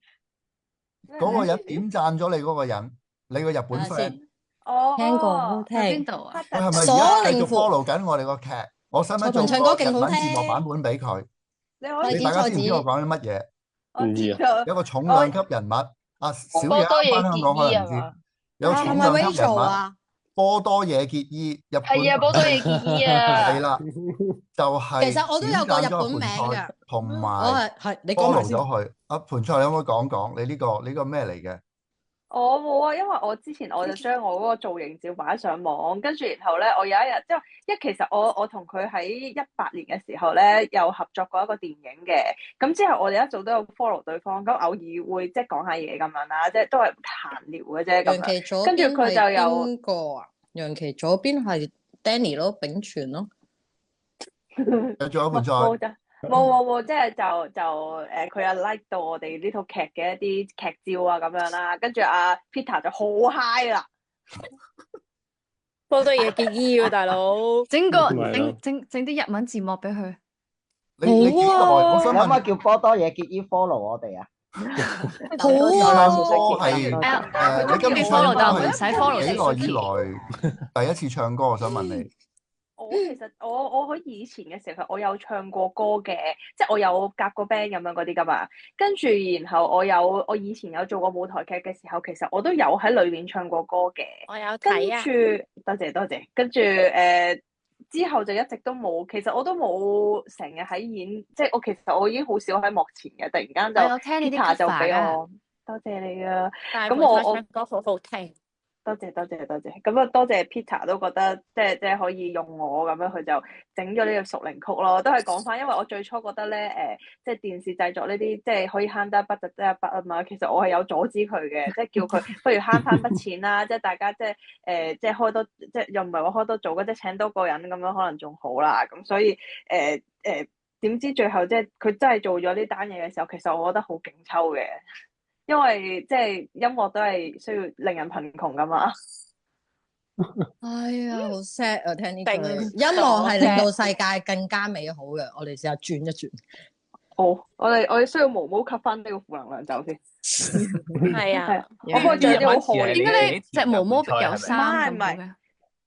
嗰個人點讚咗你嗰個人？你個日本 friend。哦，聽過，好聽。邊度啊？佢係咪而家繼續 follow 緊我哋個劇？我使唔使做個日文字幕版本俾佢？你大家知唔知我講緊乜嘢？唔知啊。有個重量級人物，小野翻香港可能唔知。有個重量級人物。波多野結衣，日本係啊，波多野結衣啊，係啦，就係。其實我都有個日本名㗎，同埋係你講埋先。咗佢。阿盤菜，你可唔可以講講你呢個咩嚟嘅？我冇啊，因為我之前我就將我嗰個造型照擺上網，跟住然後咧，我有一日因為其實我同佢喺18年嘅時候咧，有合作過一個電影嘅，咁之後我哋一早都有 follow 對方，咁偶爾會即係講下嘢咁樣啦，即係都係閒聊嘅啫咁樣。跟住佢就有邊個啊？楊琪左邊係 Danny 咯，炳全咯。仲有盤菜。冇，即係就佢有 like 到我哋呢套劇嘅一啲劇照啊咁樣啦，跟住阿 Peter 就好 high 啦，波多野結衣喎大佬，整啲日文字幕俾佢。你幾耐？我想可唔可以叫波多野結衣 follow 我哋啊？好啊，係你今次唱歌係唔使 follow 幾耐以來第一次唱歌？我想問你。其實我喺以前嘅時候，我有唱過歌嘅，即係我有夾過 band 咁樣嗰啲噶嘛。跟住然後我以前有做過舞台劇嘅時候，其實我都有喺裏面唱過歌嘅。我有睇啊。跟住多謝。跟住之後就一直都冇，其實我都冇成日喺即係其實我已經好少喺幕前嘅，突然間就 Peter 就俾我，多謝你啊。咁我唱歌好好聽。多謝，咁啊多謝 Peter 都覺得即係可以用我咁樣，佢就整咗呢個屬靈曲咯。都係講翻，因為我最初覺得咧即係電視製作呢啲即係可以慳得一筆就得一筆啊嘛。其實我係有阻止佢嘅，即係叫佢不如慳翻筆錢啦，即係大家即係開多即係又唔係話開多組，即係請多個人咁樣可能仲好啦。咁所以點知最後即係佢真係做咗呢單嘢嘅時候，其實我覺得好勁抽嘅。因為即係音樂都係需要令人貧窮噶嘛。哎呀，好 sad 啊！聽呢句，音樂係令到世界更加美好嘅。我哋試下轉一轉。好，我哋需要毛毛吸翻呢個負能量走先。係啊，我個嘴好好。點解你隻毛毛有衫唔係？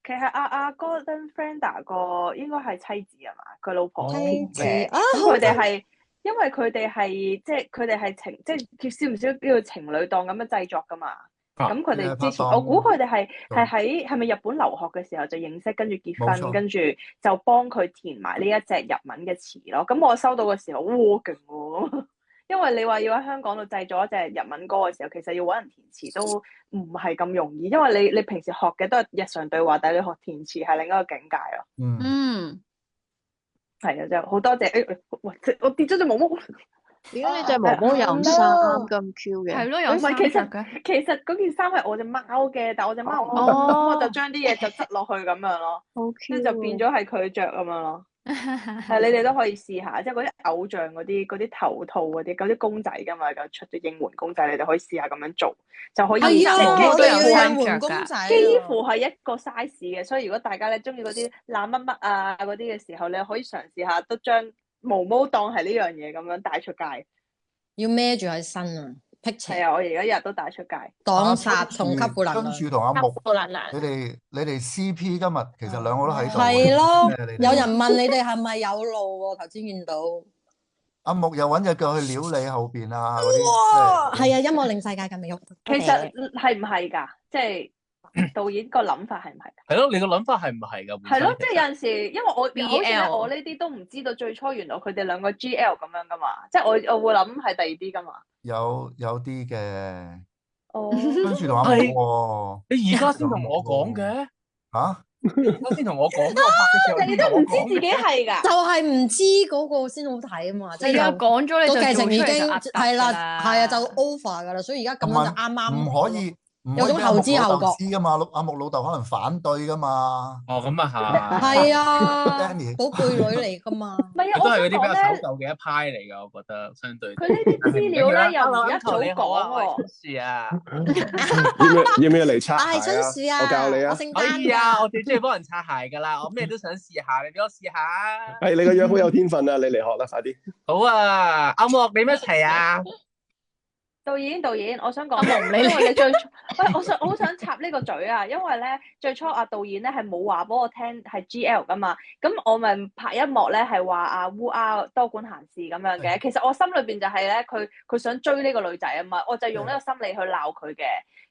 其實阿 Gordon Freda 個應該係妻子啊嘛，佢老婆妻子啊，咁佢哋係。因為佢哋係即係佢哋係即係叫少唔少叫做情侶檔咁樣製作噶嘛，咁佢哋之前我估佢哋係咪日本留學嘅時候就認識，跟住結婚，跟住就幫佢填埋呢一隻日文嘅詞咯。咁我收到嘅時候，哇勁喎！因為你話要喺香港度製作一隻日文歌嘅時候，其實要揾人填詞都唔係咁容易，因為你平時學嘅都係日常對話，但係你學填詞係另一個境界咯。嗯。係啊，就好多謝我跌咗隻毛毛。點解你隻毛毛有衫咁 Q 嘅？係咯，有衫嘅。其實嗰件衫係我隻貓嘅，但係我隻貓唔得，咁我就將啲嘢就執落去咁樣咯。好 Q，就變咗係佢着咁樣咯。係你哋都可以試下，即係嗰啲偶像嗰啲頭套嗰啲公仔噶嘛，就出咗應援公仔，你哋可以試下咁樣做，就可以即係都有應援公仔，幾乎係一個 size 嘅。所以如果大家咧中意嗰啲懶乜乜啊嗰啲嘅時候，你可以嘗試下都將毛毛當係呢樣嘢咁樣帶出街，要孭住喺身啊！係啊，我而家日日都帶出街，擋煞重吸負能量。跟住同阿木，你哋 CP 今日其實兩個都喺度。係咯，有人問你哋係咪有路喎？頭先見到阿木又揾隻腳去撩你後邊啊！嗰哇，啲係啊，音樂令世界更美好。其實係唔係㗎？即係導演個諗法係唔係？係咯，你個諗法係唔係㗎？係咯，即係有陣時，因為我好似咧，我呢啲都唔知道最初原來佢哋兩個 GL 咁樣㗎嘛，即係我會諗係第二啲㗎嘛。有啲嘅。哦，跟住同阿木喎，你而家先同我講嘅嚇？而家先同我講，我拍嘅時候你都唔知自己係㗎，就係唔知嗰個先好睇啊嘛！即係又講咗你個劇情已經係啦，係啊，就 over over 㗎啦，所以而家咁樣就啱啱。唔可以。有種後知後覺知噶嘛？阿木老豆可能反對噶嘛。哦，咁啊係啊，Danny 寶貝女嚟噶嘛。唔係啊，都係嗰啲比較守舊嘅一派嚟㗎，我覺得相對。佢呢啲資料咧又唔一早講喎。是啊，要唔要嚟擦鞋啊？係春樹啊，我教你啊。可以啊，我最中意幫人擦鞋㗎啦，我咩都想試下，你俾我試下。係你個樣好有天分啊！你嚟學啦，快啲。好啊，阿莫你咩一齊啊？導演，我想講，因為你最初，喂，我好想插呢個嘴啊，因為咧最初阿導演咧係冇話俾我聽係 GL 噶嘛，咁我咪拍一幕咧係話阿烏鴉多管閒事咁樣嘅，其實我心裏邊就係咧佢想追呢個女仔啊嘛，我就用呢個心理去鬧佢嘅，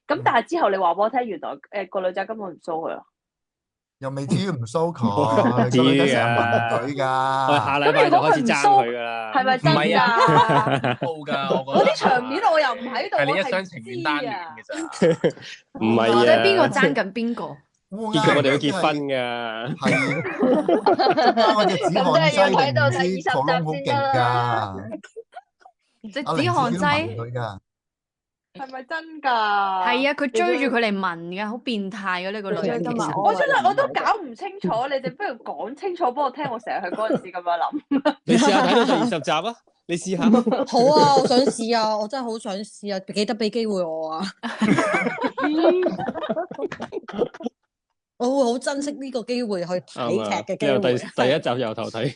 咁但係之後你話俾我聽，原來個女仔根本唔騷佢咯。又未至於唔騷佢，個女仔成日問佢㗎。我下禮拜就開始爭佢㗎啦。係咪真㗎？好㗎，嗰啲場面我又唔喺度，係你一廂情願單戀嘅咋。唔係啊。或者邊個爭緊邊個？結果我哋要結婚㗎。係。我隻止汗劑定唔知個窿好勁㗎。隻止汗劑。係咪真㗎？係啊，佢追住佢嚟聞㗎，好變態嘅呢個女人。其實我都搞唔清楚，你哋不如講清楚俾我聽。我成日去嗰陣時咁樣諗。你試下睇到第20集啊！你試下。好啊，我想試啊，我真係好想試啊！記得俾機會我啊！我會好珍惜呢個機會去睇劇嘅機會。第一集由頭睇。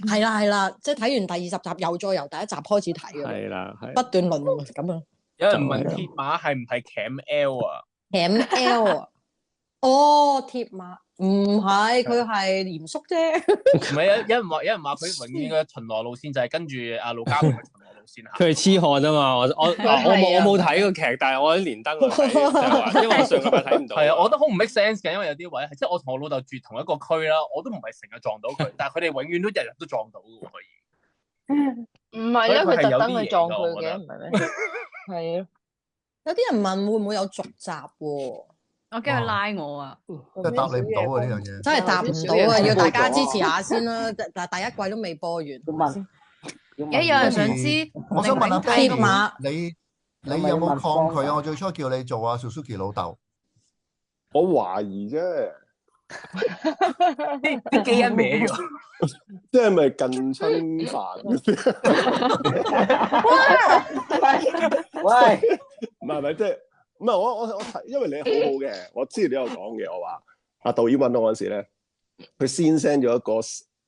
係啦，即係睇完第20集，又再由第一集開始睇嘅。係啦，不斷輪咁樣。有人問鐵馬係唔係 Cam L 啊？Cam L 啊？哦，鐵馬唔係，佢係嚴肅啫。唔係啊，有人話佢永遠嘅巡邏路線就係跟住阿陸家嘅巡邏路線行。佢係痴漢啊嘛！我冇睇個劇，但係我喺連登度睇，因為我上個禮拜睇唔到。係啊，我覺得好唔 make sense 嘅，因為有啲位即係我同我老豆住同一個區啦，我都唔係成日撞到佢，但係佢哋永遠都日日都撞到嘅喎，可以。唔係咧，佢特登去撞佢嘅，唔係咩？係啊，有啲人問會唔會有續集喎？我驚佢拉我啊！真係答你唔到啊！呢樣嘢真係答唔到啊！要大家支持下先啦。但第一季都未播完。問，有人想知？我想問下鐵馬，你有冇抗拒啊？我最初叫你做阿 Suzuki 老豆，我懷疑啫。啲基因歪咗，即係咪近親繁？喂，唔係即係唔係我睇，因為你好好嘅，我之前都有講嘅，我話阿導演揾我嗰時咧，佢先 send 咗一個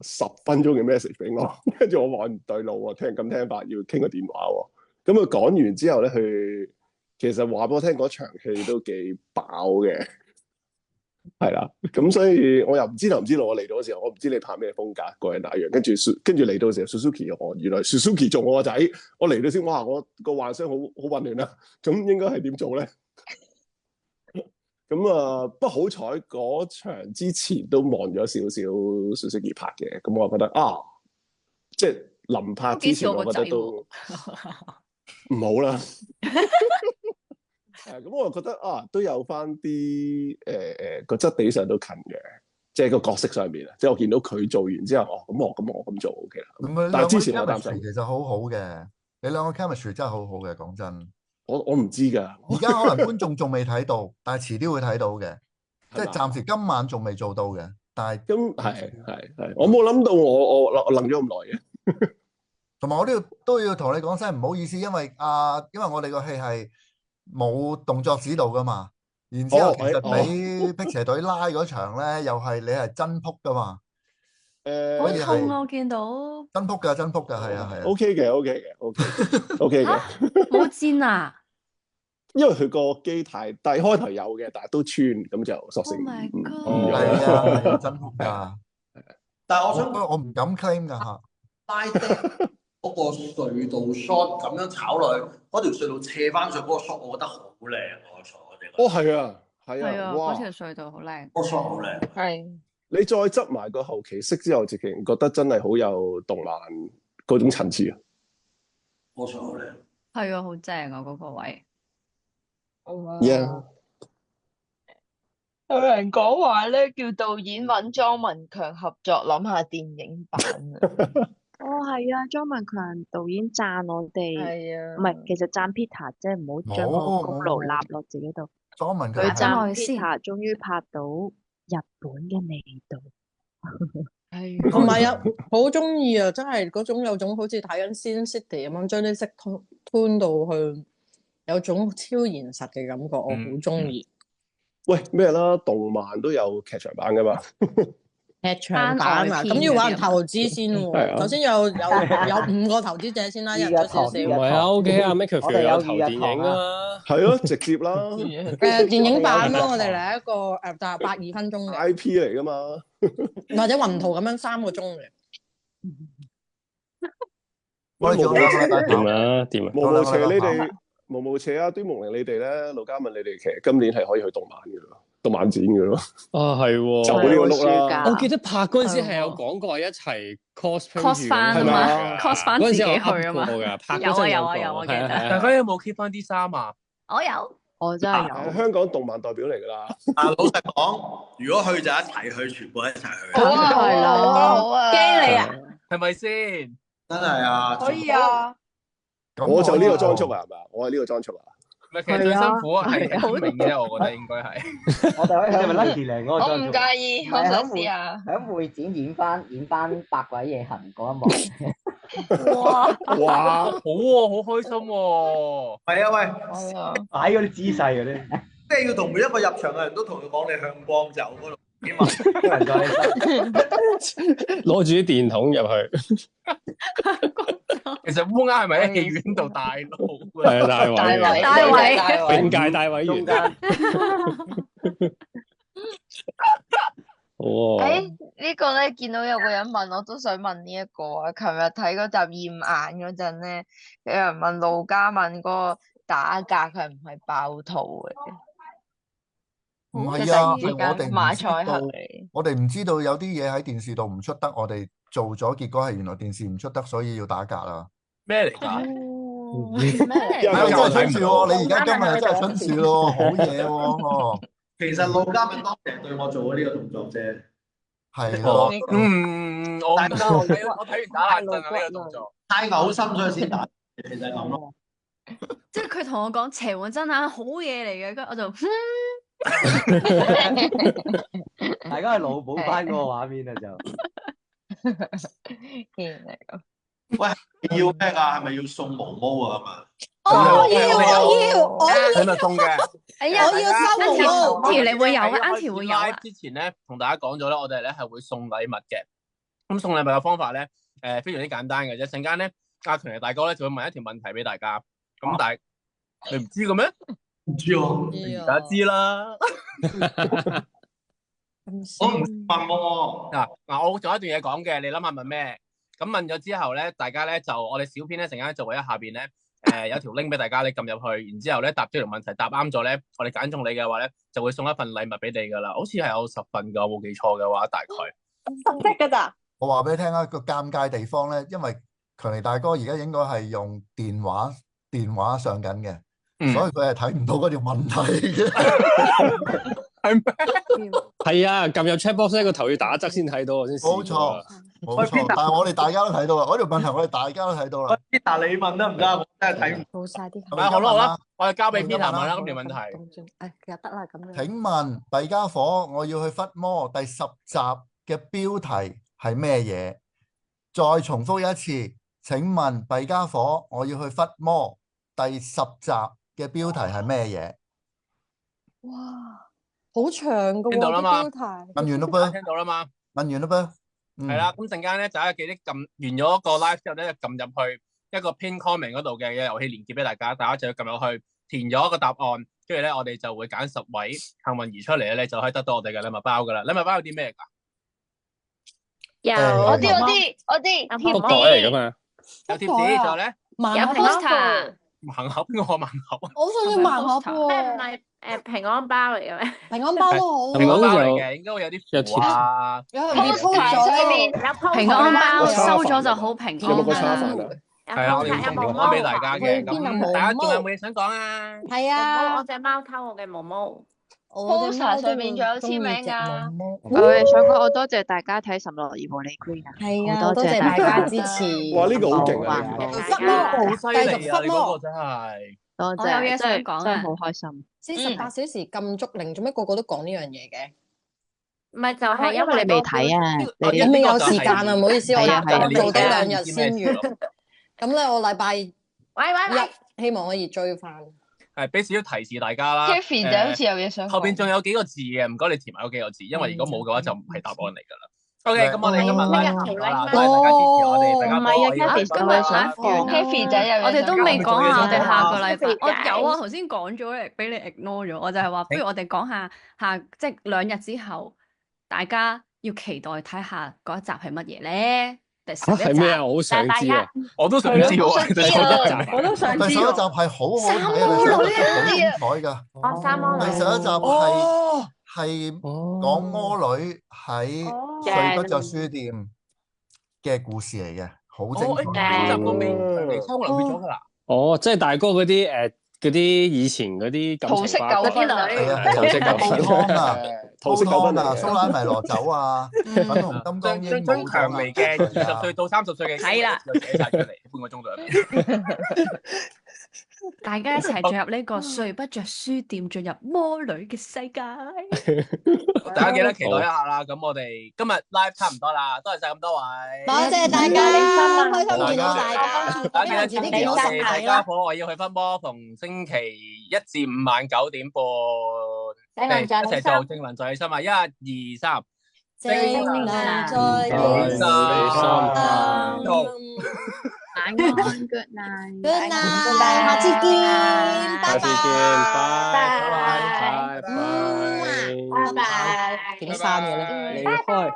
10分鐘嘅 message 俾我，跟住我話唔對路喎，聽法要傾個電話喎，咁佢講完之後咧，佢其實話俾我聽嗰場戲都幾飽嘅。係啦，咁所以我又唔知頭唔知路，我嚟到嘅時候，我唔知你拍咩風格，個人那樣，跟住嚟到嘅時候 ，Suzuki 原來 Suzuki 做我個仔，我嚟到先，哇，我個幻想好混亂啦，咁應該係點做咧？咁啊，不好彩嗰場之前都望咗少少 Suzuki 拍嘅，咁我覺得啊，即係臨拍之前，我覺得都唔好啦。咁我覺得啊，都有翻啲個質地上都近嘅，即係個角色上面啊，即係我見到佢做完之後，咁我咁做 OK 啦。但係之前我擔心，其實好好嘅，你兩個 chemistry 真係好好嘅，講真。我唔知㗎，而家可能觀眾仲未睇到，但係遲啲會睇到嘅，即係暫時今晚仲未做到嘅，但係咁係，我冇諗到我諗咗咁耐嘅。同埋我都要同你講聲唔好意思，因為我哋個戲係冇動作指導噶嘛，然之後其實俾辟邪隊拉嗰場咧，又係你係真撲噶嘛，好痛啊！我見到真撲㗎，係啊，OK 嘅，冇箭啊！因為佢個機太低，開頭有嘅，但係都穿，咁就索性係啊，真撲㗎。但係我想我唔敢 claim 㗎嚇。拉釘嗰個隧道 shot 咁樣炒落去，嗰條隧道斜翻上嗰個 shot，我覺得好靚。我坐我哋。哦，係啊，係啊，係啊，哇！嗰條隧道好靚。個 shot 好靚。係。你再執埋個後期色之後，直情覺得真係好有動漫嗰種層次啊！個 shot 好靚。係啊，好正啊！嗰個位。Yeah。有人講話咧，叫導演揾莊文強合作諗下電影版啊！哦，係啊，莊文強導演讚我哋，係啊，唔係，其實讚 Peter 即係唔好將個功勞攬落自己度。莊文強佢讚 Peter 終於拍到日本嘅味道。係，同埋啊，好中意啊！真係嗰種有種好似睇緊 Sin City 咁樣，將啲色吞到去，有種超現實嘅感覺，我好中意。喂，咩啦？動漫都有劇場版噶嘛？劇場版啊，咁要揾人投資先喎。首先有5個投資者先啦，一人出少少。唔係啊 ，OK 啊 ，MakerVille 有投電影啊，係咯，直接啦。電影版咯，我哋嚟一個大約82分鐘嘅 IP 嚟噶嘛，或者雲圖咁樣3個鐘嘅。我哋做掂啊，掂啊。毛毛邪啊，端木玲你哋咧，盧嘉敏你哋其實今年係可以去動漫嘅咯，動漫展嘅咯。啊，係喎，就呢個碌啦。我記得拍嗰陣時係有講過一齊 cos 翻啊嘛，cos 翻自己去啊嘛。有啊，我記得。大家有冇 keep 翻啲衫啊？我有，我真係有。香港動漫代表嚟㗎啦。老實講，如果去就一齊去，全部一齊去。好啊，係啦，好啊。驚你啊？係咪先？真係啊！可以啊。我就呢個裝束啊，係咪啊？我係呢個裝束啊。唔係，其實最辛苦係好明啫，我覺得應該係。我哋可以係咪 Lucky 靚嗰個裝束？我唔介意，我想試下。喺會展演翻百鬼夜行嗰一幕。哇，好喎，好開心喎。係啊，喂，係啊，擺嗰啲姿勢嗰啲。即係要同每一個入場嘅人都同佢講你向光走嗰度。攞住啲電筒入去。其實烏鴉係咪喺戲院度帶路？係啊，大位，永界大委員。哦。呢個咧見到有個人問，我都想問呢一個啊。琴日睇嗰集驗眼嗰陣咧，有人問盧嘉敏嗰個打格係唔係爆肚嘅？唔係啊，我哋唔知道有啲嘢喺電視度唔出得，我哋做咗，結果係原來電視唔出得，所以要打格啦。咩嚟㗎？真係春樹喎！你而家今日真係春樹咯，好嘢喎！其實盧嘉敏當時對我做咗呢個動作啫。係咯。大家我睇完打冷震啊，呢個動作太嘔心所以先打，其實係咁咯。即係佢同我講邪門真係好嘢嚟嘅，跟住我就大家係腦補翻嗰個畫面啊就。喂，要咩㗎？係咪要送毛毛啊嘛？我要，你咪送嘅。哎呀，我要收毛毛。條你會有啊，Auntie 會有啊。之前咧同大家講咗咧，我哋咧係會送禮物嘅。咁送禮物嘅方法咧，非常之簡單嘅啫。陣間咧，阿強大哥咧就會問一條問題俾大家。咁但係你唔知嘅咩？唔知喎，而家知啦。我唔問喎。嗱，我仲有一段嘢講嘅，你諗下問咩？咁問咗之後咧，大家咧就我哋小編咧陣間就會喺下邊咧，有條 link 俾大家，你撳入去，然之後咧答咗條問題，答啱咗咧，我哋揀中你嘅話咧，就會送一份禮物俾你噶啦，好似係有10份噶，我冇記錯嘅話，大概10隻噶咋？我話俾你聽啊，個尷尬地方咧，因為強尼大哥而家應該係用電話上緊嘅，所以佢係睇唔到嗰條問題嘅。係咩？係啊，撳入 chat box 咧，個頭要打側先睇到，我先冇錯，冇錯。但係我哋大家都睇到啦，嗰條問題我哋大家都睇到啦。Peter 你問得唔得？我真係睇唔到。冇晒啲。好啦，我哋交俾 Peter 問啦，咁條問題。其實得啦咁樣。請問《弊傢伙》我要去忽魔第10集嘅標題係咩嘢？再重複一次，請問《弊傢伙》我要去忽魔第10集嘅標題係咩嘢？哇！好長噶喎，聽到啦嘛？標題問完啦噃，聽到啦嘛？問完啦噃，係啦，咁陣間咧，大家記得撳完咗個 live 之後咧，撳入去一個 pin comment 嗰度嘅遊戲連結俾大家，大家就要撳入去填咗一個答案，跟住咧我哋就會揀10位幸運兒出嚟咧，就可以得到我哋嘅禮物包噶啦。禮物包有啲咩噶？有我啲福袋嚟噶嘛？有貼紙，仲有咧有 poster。盲盒邊個盲盒？我想要盲盒喎。咩唔係平安包嚟嘅咩？平安包都好。平安包嚟嘅，應該會有啲符啊。有 poster 上面平安包收咗就好平安。有冇個叉飯啊？係啊，我哋送平安俾大家嘅。咁大家仲有冇嘢想講啊？係啊，我隻貓偷我嘅毛毛。poster 上面仲有簽名㗎。我哋想講，我多謝大家睇《岑樂兒和李居啊，係啊，多謝大家支持。哇，呢個好勁啊！忽魔好犀利啊！你嗰個真係多謝，我有嘢想講，真係好開心。48小時禁足令，做咩個個都講呢樣嘢嘅？唔係就係因為你未睇啊，你未有時間啊，唔好意思，我做多2日先完。咁咧，我禮拜一希望可以追翻。係俾少少提示大家啦。Kathy 就好似有嘢想講。後邊仲有幾個字嘅，唔該你填埋嗰幾個字，因為如果冇嘅話就唔係答案嚟㗎啦。OK，咁我哋今日咧多謝大家支持我哋，大家唔係啊，Kathy 今日想講 Kathy 仔有嘢想講。我哋都未講下我哋下個禮拜。我有啊，頭先講咗嚟，俾你 ignore 咗。我就係話，不如我哋講下即係2日之後，大家要期待睇下嗰一集係乜嘢咧？係咩啊？我好想知啊！我都想知喎，我都想知。第11集係好好睇啊，好精彩㗎。三魔女。第11集係講魔女喺睡不着書店嘅故事嚟嘅，好精彩。集個尾收留咗㗎啦。哦，即係大哥嗰啲以前嗰啲感情舊嗰啲女，係啊，桃色糾紛啊，桃色糾紛啊，蘇拉米羅酒啊，粉紅金剛鸚鵡將強尼嘅20歲到30歲嘅係啦，就寫晒出嚟，半個鐘度入邊。大家一齊進入呢個睡不着書店，進入魔女嘅世界。大家記得期待一下啦！咁我哋今日 live 差唔多啦，多謝晒咁多位，多謝大家，開心見到大家。大家記得支持我哋大家伙，我要去分波，逢星期1至5晚9點半，一齊做正能在你心啊！1、2、3，正能在你心。晚安 ，Good night，Good night，下次見，拜拜，點刪嘅咧？你開，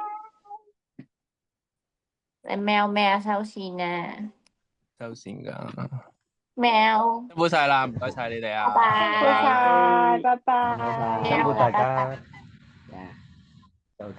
你喵咩啊？收線啊！收線㗎。喵。辛苦晒啦，唔該晒你哋啊！拜拜，拜拜，辛苦大家，收頭。